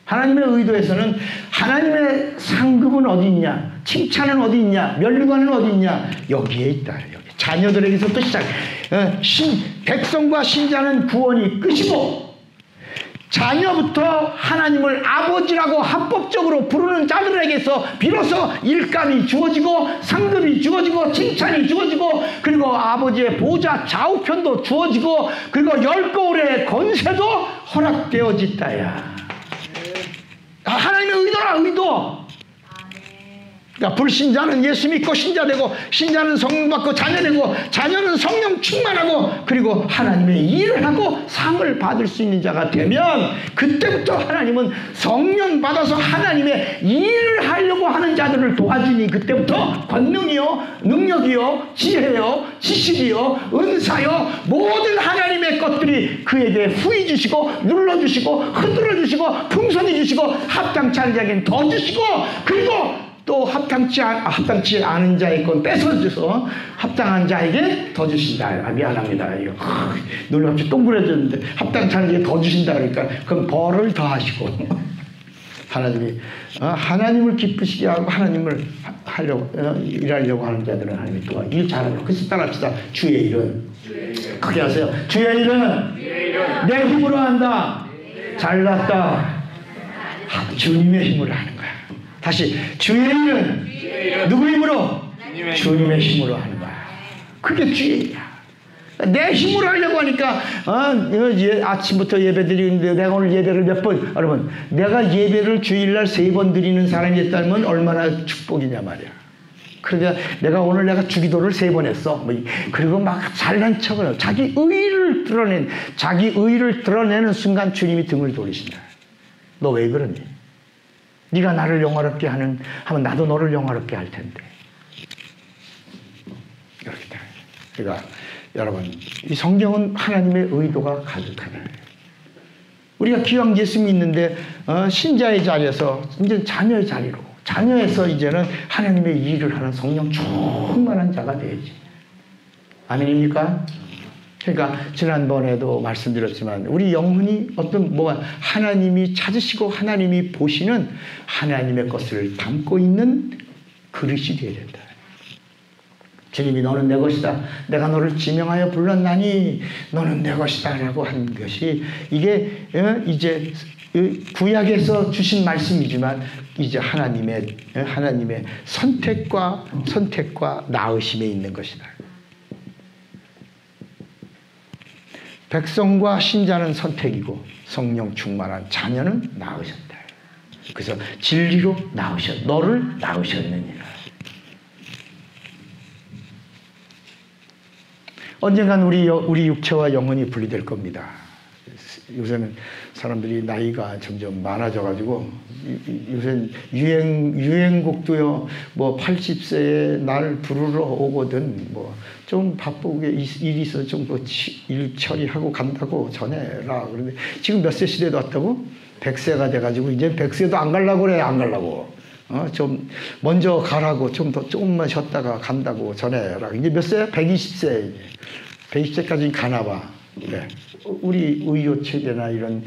하나님의 의도에서는 하나님의 상급은 어디 있냐, 칭찬은 어디 있냐, 면류관은 어디 있냐, 여기에 있다. 여기 자녀들에게서부터 시작. 백성과 신자는 구원이 끝이고, 자녀부터 하나님을 아버지라고 합법적으로 부르는 자들에게서 비로소 일감이 주어지고 상급이 주어지고 칭찬이 주어지고, 그리고 아버지의 보좌 좌우편도 주어지고, 그리고 열거울의 권세도 허락되어졌다야. 하나님의 의도라, 의도. 그러니까 불신자는 예수 믿고 신자 되고, 신자는 성령 받고 자녀 되고, 자녀는 성령 충만하고, 그리고 하나님의 일을 하고 상을 받을 수 있는 자가 되면, 그때부터 하나님은 성령 받아서 하나님의 일을 하려고 하는 자들을 도와주니, 그때부터 권능이요, 능력이요, 지혜요, 지식이요, 은사요, 모든 하나님의 것들이 그에게 후히 주시고, 눌러주시고, 흔들어주시고, 풍성히 주시고, 합당치 않은 자에게는 더 주시고, 그리고 또 합당치 않은 자의 건 뺏어줘서 합당한 자에게 더 주신다. 미안합니다. 이거 놀라 갑자기 동그래졌는데 합당치 않은 자에게 더 주신다 그러니까 그럼 벌을 더 하시고. 하나님이 하나님을 기쁘시게 하고 하나님을 일하려고 하는 자들은 하나님이 또 일 잘하고. 그래서 따라합시다. 주의 일은 크게 하세요. 주의 일은 내 힘으로 한다. 잘났다. 주님의 힘으로 하는 거야. 다시, 주의 일은 누구 힘으로? 주님의 힘으로 하는 거야. 그게 주의 일이야. 내 힘으로 하려고 하니까 아침부터 예배 드리는데 내가 오늘 예배를 몇 번, 여러분, 내가 예배를 주일날 3번 드리는 사람이 있다면 얼마나 축복이냐 말이야. 그러니까 내가 주기도를 3번 했어. 그리고 막 잘난 척을, 자기 의를 드러내는 순간 주님이 등을 돌리신다. 너 왜 그러니? 네가 나를 영화롭게 하면 나도 너를 영화롭게 할 텐데. 이렇게 돼. 그러니까 여러분, 이 성경은 하나님의 의도가 가득하다. 우리가 기왕 예수 믿는데 신자의 자리에서 이제 자녀의 자리로, 자녀에서 이제는 하나님의 일을 하는 성령 충만한 자가 되야지. 아멘입니까? 그러니까 지난번에도 말씀드렸지만 우리 영혼이 하나님이 찾으시고 하나님이 보시는 하나님의 것을 담고 있는 그릇이 되어야 된다. 주님이 너는 내 것이다. 내가 너를 지명하여 불렀나니 너는 내 것이다. 라고 한 것이 이게 이제 구약에서 주신 말씀이지만 이제 하나님의 선택과 나으심에 있는 것이다. 백성과 신자는 선택이고 성령 충만한 자녀는 낳으셨다. 그래서 진리로 너를 낳으셨느니라. 언젠간 우리 육체와 영혼이 분리될 겁니다. 요새는 사람들이 나이가 점점 많아져가지고 요새 유행곡도요, 뭐 80세에 날 부르러 오거든, 뭐 좀 바쁘게 일이 있어서 좀 일 처리하고 간다고 전해라. 그런데 지금 몇 세 시대도 왔다고? 100세가 돼가지고 이제 100세도 안 가려고 그래. 안 가려고. 좀 먼저 가라고, 조금만 쉬었다가 간다고 전해라. 이제 몇 세야? 120세. 120세까지 가나 봐. 그래. 우리 의료 체계나 이런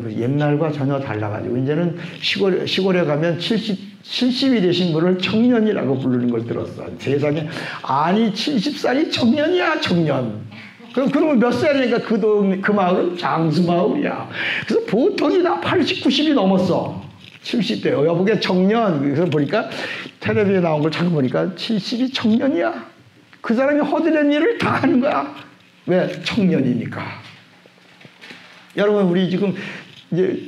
옛날과 전혀 달라가지고 이제는 시골에 가면 70이 되신 분을 청년이라고 부르는 걸 들었어. 세상에. 아니 70살이 청년이야, 청년. 그러면 몇 살이니까 그 마을은 장수마을이야. 그래서 보통이 다 80, 90이 넘었어. 70대. 여보게 청년. 그래서 보니까 텔레비에 나온 걸 자꾸 보니까 70이 청년이야. 그 사람이 허드렛 일을 다 하는 거야. 왜? 청년이니까. 여러분, 우리 지금 이제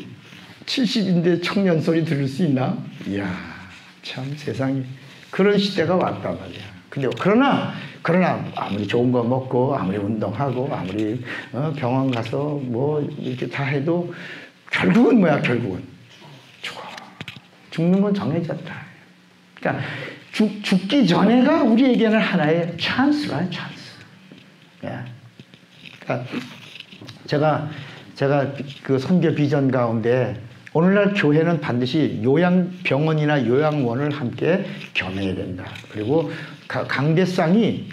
70인데 청년 소리 들을 수 있나? 이야, 참 세상에 그런 시대가 왔단 말이야. 근데 그러나 아무리 좋은 거 먹고 아무리 운동하고 아무리 병원 가서 뭐 이렇게 다 해도 결국은 뭐야? 결국은 죽는 건 정해졌다. 그러니까 죽기 전에가 우리에게는 하나의 찬스라, 찬스. 예. 그러니까 제가 그 선교 비전 가운데 오늘날 교회는 반드시 요양병원이나 요양원을 함께 겸해야 된다. 그리고 강대상이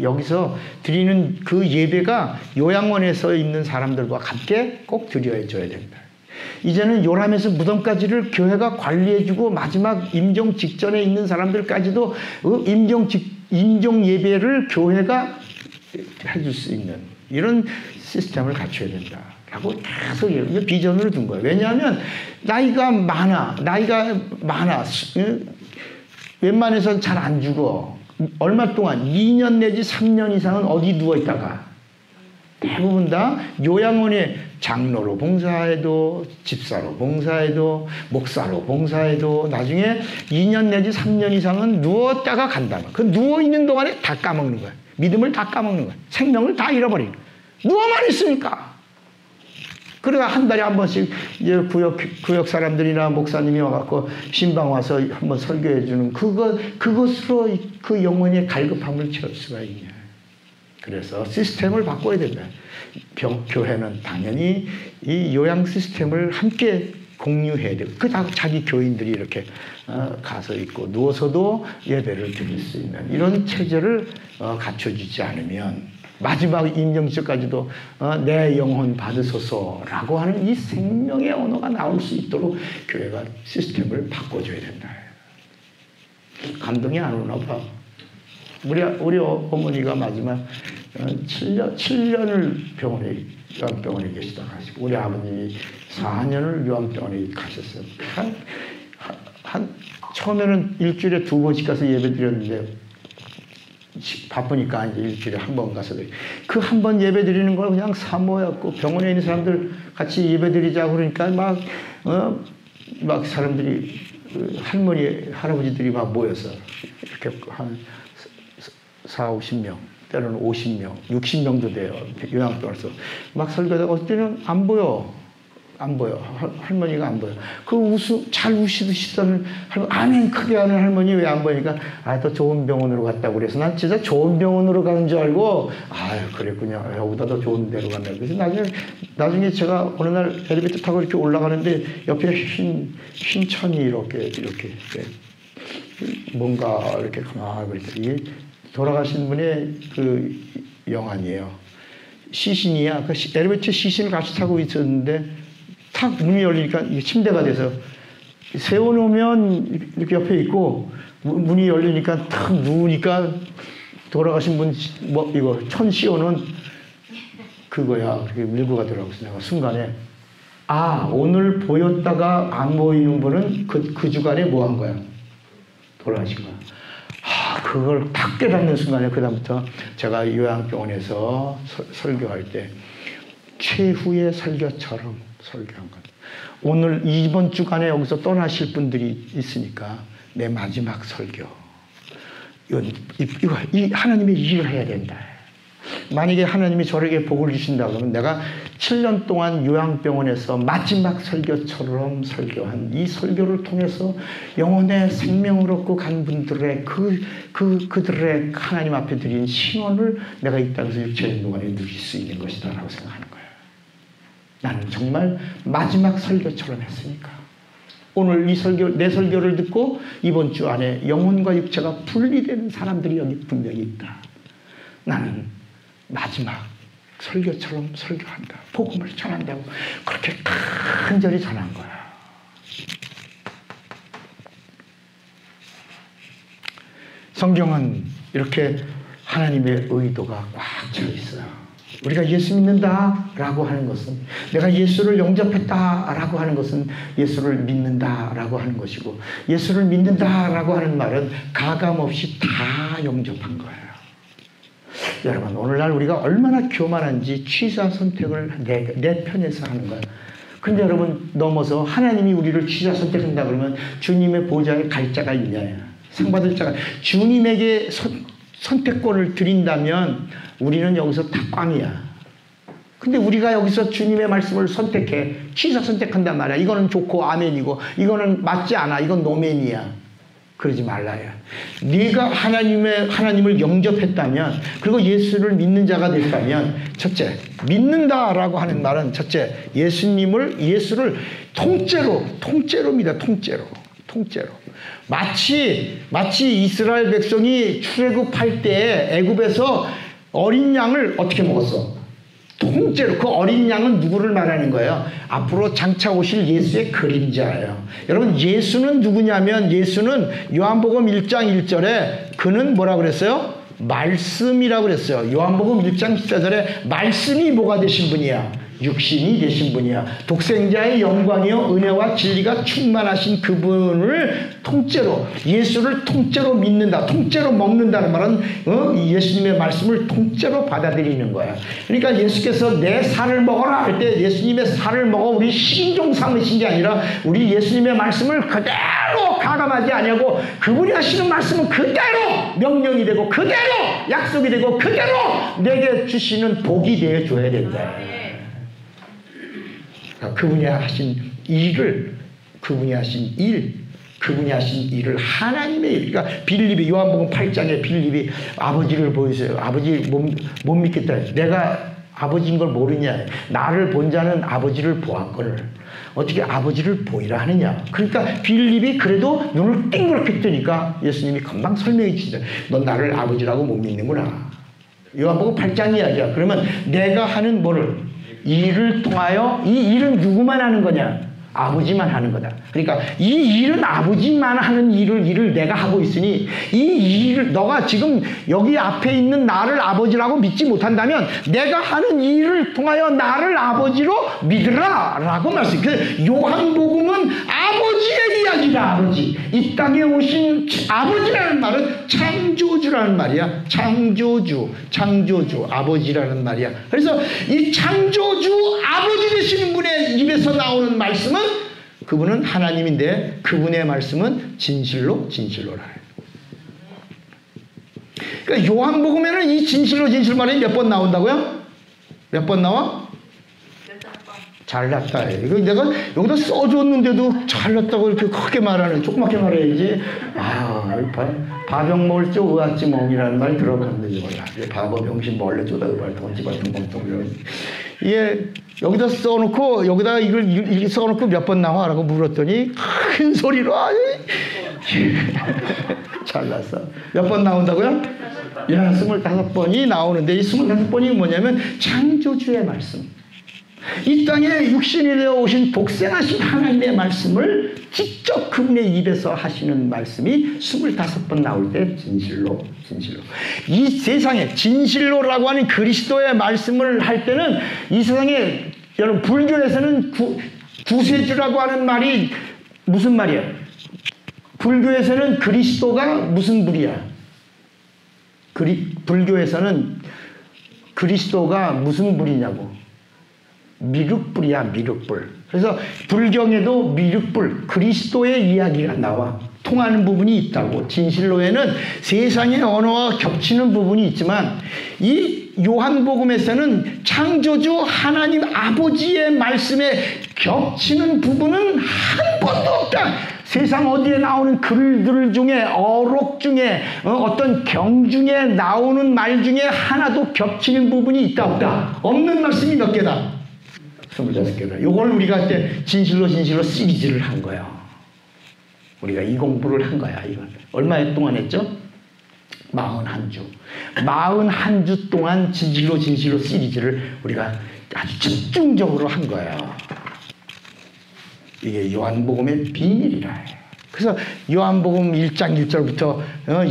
여기서 드리는 그 예배가 요양원에서 있는 사람들과 함께 꼭 드려줘야 된다. 이제는 요람에서 무덤까지를 교회가 관리해주고 마지막 임종 직전에 있는 사람들까지도 임종 예배를 교회가 해줄 수 있는 이런 시스템을 갖춰야 된다. 라고 계속 비전으로 둔 거예요. 왜냐하면 나이가 많아. 웬만해서는 잘 안 죽어. 얼마 동안 2년 내지 3년 이상은 어디 누워있다가 대부분 다 요양원에 장로로 봉사해도 집사로 봉사해도 목사로 봉사해도 나중에 2년 내지 3년 이상은 누웠다가 간다. 그 누워있는 동안에 다 까먹는 거야. 믿음을 다 까먹는 거야. 생명을 다 잃어버리는 거야. 누워만 있으니까. 그래가 한 달에 한 번씩 이제 구역 사람들이나 목사님이 와갖고 신방 와서 한번 설교해 주는 그것으로 그 영혼의 갈급함을 채울 수가 있냐. 그래서 시스템을 바꿔야 된다. 교회는 당연히 이 요양 시스템을 함께 공유해야 되고 그 다 자기 교인들이 이렇게 가서 있고 누워서도 예배를 드릴 수 있는 이런 체제를 갖춰주지 않으면 마지막 임명시까지도 내 영혼 받으소서라고 하는 이 생명의 언어가 나올 수 있도록 교회가 시스템을 바꿔줘야 된다. 감동이 안 오나 봐. 우리 어머니가 마지막 7년을 요양병원에 계시다가 하시고 우리 아버님이 4년을 요양병원에 가셨어요. 처음에는 일주일에 2번씩 가서 예배 드렸는데 바쁘니까 이제 일주일에 한 번 가서 그 한 번 예배 드리는 걸 그냥 사모였고 병원에 있는 사람들 같이 예배 드리자고 그러니까 막 사람들이 할아버지들이 막 모여서 이렇게 한 40-50명 때로는 50명 60명도 돼요. 요양병원에서 막 설교하다가 어떨 때는 안 보여. 할머니가 안 보여. 잘 우시던 할머니, 아멘 크게 하는 할머니 왜 안 보이니까, 더 좋은 병원으로 갔다고 그래서 난 진짜 좋은 병원으로 가는 줄 알고, 그랬군요. 여기다 더 좋은 데로 갔네. 그래서 나중에 제가 어느 날 엘리베이터 타고 이렇게 올라가는데 옆에 흰 천이 이렇게 뭔가 이렇게 이게 돌아가신 분의 그 영안이에요. 시신이야. 그 엘리베이터 시신을 같이 타고 있었는데 탁 문이 열리니까 이게 침대가 돼서 세워놓으면 이렇게 옆에 있고 문이 열리니까 탁 누우니까 돌아가신 분 뭐 이거 천시오는 그거야. 그렇게 밀고 가더라고. 그래서 내가 순간에 오늘 보였다가 안 보이는 분은 그 주간에 뭐 한 거야? 돌아가신 거야. 그걸 딱 깨닫는 순간에 그다음부터 제가 요양병원에서 설교할 때 최후의 설교처럼 설교한 것. 오늘 이번 주간에 여기서 떠나실 분들이 있으니까 내 마지막 설교. 이거 하나님의 일을 해야 된다. 만약에 하나님이 저에게 복을 주신다 그러면 내가 7년 동안 요양병원에서 마지막 설교처럼 설교한 이 설교를 통해서 영혼의 생명을 얻고 간 분들의 그들의 하나님 앞에 드린 신원을 내가 이 땅에서 육체의 동안에 누릴 수 있는 것이다 라고 생각하는 거예요. 나는 정말 마지막 설교처럼 했으니까. 오늘 내 설교를 듣고 이번 주 안에 영혼과 육체가 분리되는 사람들이 여기 분명히 있다. 나는 마지막 설교처럼 설교한다. 복음을 전한다고 그렇게 간절히 전한 거야. 성경은 이렇게 하나님의 의도가 꽉 차 있어요. 우리가 예수 믿는다라고 하는 것은 내가 예수를 영접했다라고 하는 것은 예수를 믿는다라고 하는 것이고 예수를 믿는다라고 하는 말은 가감없이 다 영접한 거예요. 여러분 오늘날 우리가 얼마나 교만한지 취사 선택을 내 편에서 하는 거예요. 근데 여러분 넘어서 하나님이 우리를 취사 선택한다 그러면 주님의 보좌에 갈 자가 있냐 상 받을 자가 주님에게 선택권을 드린다면 우리는 여기서 다 꽝이야. 근데 우리가 여기서 주님의 말씀을 선택해 취사 선택한단 말이야. 이거는 좋고 아멘이고 이거는 맞지 않아. 이건 노멘이야. 그러지 말라요. 네가 하나님을 영접했다면 그리고 예수를 믿는 자가 됐다면 첫째 믿는다라고 하는 말은 첫째 예수를 통째로 믿어. 통째로. 마치 이스라엘 백성이 출애굽할 때 애굽에서 어린 양을 어떻게 먹었어? 통째로. 그 어린 양은 누구를 말하는 거예요? 앞으로 장차 오실 예수의 그림자예요. 여러분 예수는 누구냐면 예수는 요한복음 1장 1절에 그는 뭐라 그랬어요? 말씀이라고 그랬어요. 요한복음 1장 14절에 말씀이 뭐가 되신 분이야? 육신이 되신 분이야. 독생자의 영광이요 은혜와 진리가 충만하신 그분을 통째로 예수를 통째로 믿는다. 통째로 먹는다는 말은 예수님의 말씀을 통째로 받아들이는 거야. 그러니까 예수께서 내 살을 먹어라 할 때 예수님의 살을 먹어 우리 신종 삼으신 게 아니라 우리 예수님의 말씀을 그대로 가감하지 아니하고 그분이 하시는 말씀은 그대로 명령이 되고 그대로 약속이 되고 그대로 내게 주시는 복이 되어줘야 된다. 그분이 하신 일을 하나님의 일. 그러니까 빌립이 요한복음 8장에 빌립이 아버지를 보이세요. 아버지 못 믿겠다. 내가 아버지인 걸 모르냐. 나를 본 자는 아버지를 보았거늘. 어떻게 아버지를 보이라 하느냐. 그러니까 빌립이 그래도 눈을 띵그랗게 뜨니까 예수님이 금방 설명해 주시죠. 넌 나를 아버지라고 못 믿는구나. 요한복음 8장 이야기야. 그러면 내가 하는 뭐를 일을 통하여 이 일은 누구만 하는 거냐? 아버지만 하는 거다. 그러니까 이 일은 아버지만 하는 일을 내가 하고 있으니 이 일을 너가 지금 여기 앞에 있는 나를 아버지라고 믿지 못한다면 내가 하는 일을 통하여 나를 아버지로 믿으라 라고 말씀. 그 요한복음은 아버지의 이야기다. 아버지. 이 땅에 오신 아버지라는 말은 창조주라는 말이야. 창조주 아버지라는 말이야. 그래서 이 창조주 아버지 되시는 분의 입에서 나오는 말씀은 그분은 하나님인데 그분의 말씀은 진실로라. 그러니까 요한복음에는 이 진실로 말이 몇 번 나온다고요? 몇 번 나와? 잘났다. 이거 내가 여기다 써줬는데도 잘났다고 이렇게 크게 말하는, 조그맣게 말해야지. 바병 먹을 줄 의았지 멍이라는 말 들어봤는지 몰라. 바보 병신 몰래 쪼다 의발 던지 발통 멍통 이런. 이게 여기다 써놓고 여기다가 이걸 써놓고 몇 번 나와? 라고 물었더니 큰 소리로 잘났어. 몇 번 나온다고요? 25번이 나오는데 이 25번이 뭐냐면 창조주의 말씀. 이 땅에 육신이 되어 오신 복생하신 하나님의 말씀을 직접 그분의 입에서 하시는 말씀이 25번 나올 때 진실로. 이 세상에 진실로라고 하는 그리스도의 말씀을 할 때는 이 세상에 여러분 불교에서는 구세주라고 하는 말이 무슨 말이야? 불교에서는 그리스도가 무슨 불이야? 불교에서는 그리스도가 무슨 불이냐고. 미륵불이야, 미륵불. 그래서 불경에도 미륵불, 그리스도의 이야기가 나와. 통하는 부분이 있다고. 진실로에는 세상의 언어와 겹치는 부분이 있지만 이 요한복음에서는 창조주 하나님 아버지의 말씀에 겹치는 부분은 한 번도 없다. 세상 어디에 나오는 글들 중에 어록 중에 어떤 경 중에 나오는 말 중에 하나도 겹치는 부분이 있다 없다? 없는 말씀이 몇 개다? 25개다. 요걸 우리가 이제 진실로 시리즈를 한 거예요. 우리가 이 공부를 한 거야. 이건 얼마 동안 했죠? 41주. 41주 동안 진실로 시리즈를 우리가 아주 집중적으로 한 거예요. 이게 요한복음의 비밀이라. 그래서 요한복음 1장 1절부터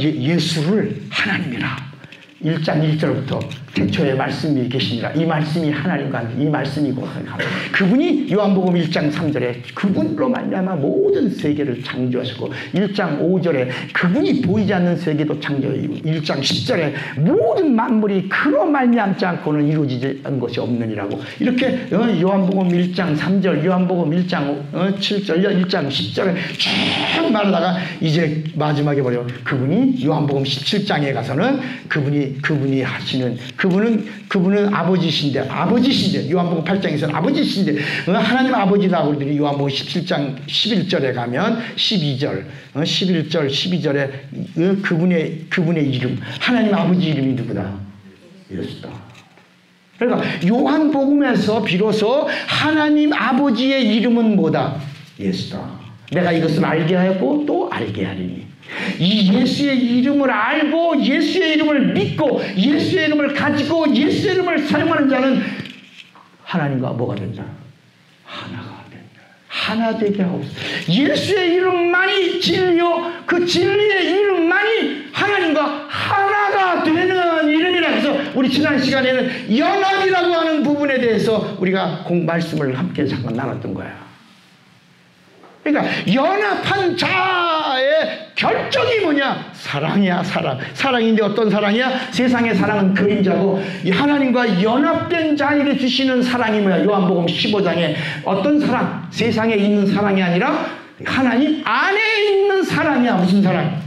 예수를 하나님이라. 1장 1절부터 태초에 말씀이 계시니라. 이 말씀이 하나님과 이 말씀이고 그분이 요한복음 1장 3절에 그분으로 말미암아 모든 세계를 창조하시고 1장 5절에 그분이 보이지 않는 세계도 창조하시고 1장 10절에 모든 만물이 그로 말미암지 않고는 이루어지는 것이 없느니라고. 이렇게 요한복음 1장 3절 요한복음 1장 7절 1장 10절에 쭉 말하다가 이제 마지막에 보려 그분이 요한복음 17장에 가서는 그분이 하시는 그분은 아버지신데 요한복음 8장에서는 아버지신데 하나님 아버지라고 그러더니 요한복음 17장 11절에 가면 11절 12절에 그분의 이름 하나님 아버지 이름이 누구다? 예수다. 그러니까 요한복음에서 비로소 하나님 아버지의 이름은 뭐다? 예수다. 내가 이것을 알게 하였고 또 알게 하리니. 이 예수의 이름을 알고 예수의 이름을 믿고 예수의 이름을 가지고 예수의 이름을 사용하는 자는 하나님과 뭐가 된다? 하나가 된다. 하나 되게 하옵소서. 예수의 이름만이 진리요 그 진리의 이름만이 하나님과 하나가 되는 이름이라 해서 우리 지난 시간에는 연합이라고 하는 부분에 대해서 우리가 말씀을 함께 잠깐 나눴던 거야. 그러니까 연합한 자의 결정이 뭐냐? 사랑이야, 사랑. 사랑인데 어떤 사랑이야? 세상의 사랑은 그림자고 하나님과 연합된 자에게 주시는 사랑이 뭐야? 요한복음 15장에 어떤 사랑? 세상에 있는 사랑이 아니라 하나님 안에 있는 사랑이야. 무슨 사랑?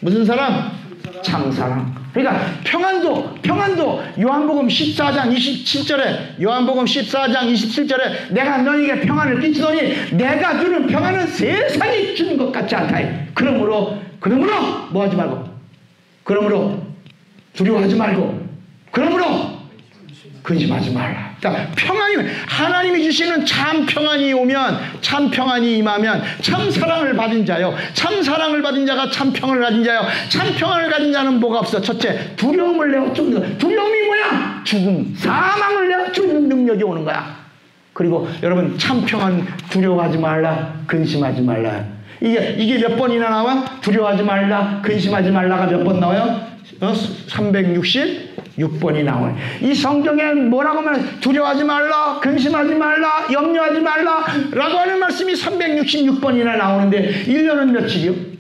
무슨 사랑? 참사랑. 그러니까 평안도 요한복음 14장 27절에 내가 너에게 평안을 끼치더니 내가 주는 평안은 세상이 주는 것 같지 않다. 그러므로 뭐 하지 말고 그러므로 두려워하지 말고 그러므로 근심하지 말라. 그러니까 평안이 하나님이 주시는 참 평안이 오면 참 평안이 임하면 참 사랑을 받은 자요. 참 사랑을 받은 자가 참 평안을 가진 자요. 참 평안을 가진 자는 뭐가 없어? 첫째 두려움을 내어 쫓는 거. 두려움이 뭐야? 죽음, 사망을 내어 쫓는 능력이 오는 거야. 그리고 여러분 참 평안 두려워하지 말라, 근심하지 말라. 이게 몇 번이나 나와? 두려워하지 말라, 근심하지 말라가 몇 번 나와요? 366번이 나와요. 이 성경에 뭐라고 말해? 두려워하지 말라, 근심하지 말라, 염려하지 말라 라고 하는 말씀이 366번이나 나오는데 1년은 며칠이요?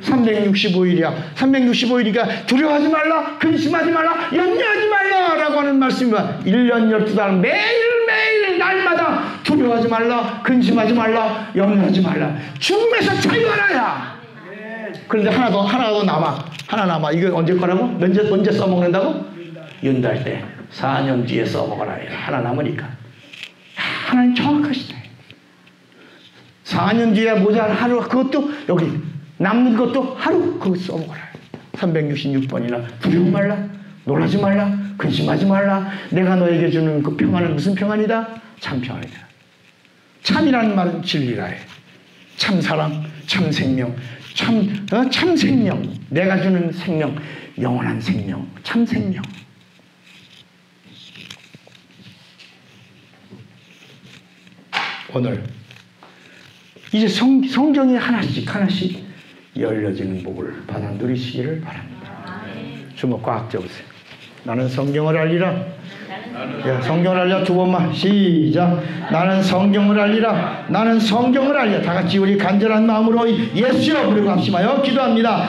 365일이야. 365일이니까 두려워하지 말라, 근심하지 말라, 염려하지 말라 라고 하는 말씀이 1년 12달 매일매일 날마다 두려워하지 말라, 근심하지 말라, 염려하지 말라. 죽음에서 자유하라야. 그런데 하나 더 남아. 이거 언제 거라고? 언제 써먹는다고? 윤달 때 4년 뒤에 써먹어라. 하나 남으니까. 하나님 정확하시네. 4년 뒤에 모자란 하루 그것도 여기 남는 것도 하루 그거 써먹어라. 366번이나 두려워 말라, 놀라지 말라, 근심하지 말라. 내가 너에게 주는 그 평안은 무슨 평안이다? 참 평안이다. 참이라는 말은 진리라 해. 참 사랑, 참 생명, 참 생명. 내가 주는 생명, 영원한 생명, 참 생명. 오늘 이제 성경이 하나씩 열려지는 복을 받아 누리시기를 바랍니다. 주먹 꽉 잡으세요. 나는 성경을 알리라. 성경을 알리라. 두 번만 시작. 나는 성경을 알리라. 나는 성경을 알리라. 다 같이 우리 간절한 마음으로 예수여 부르고 합심하여 기도합니다.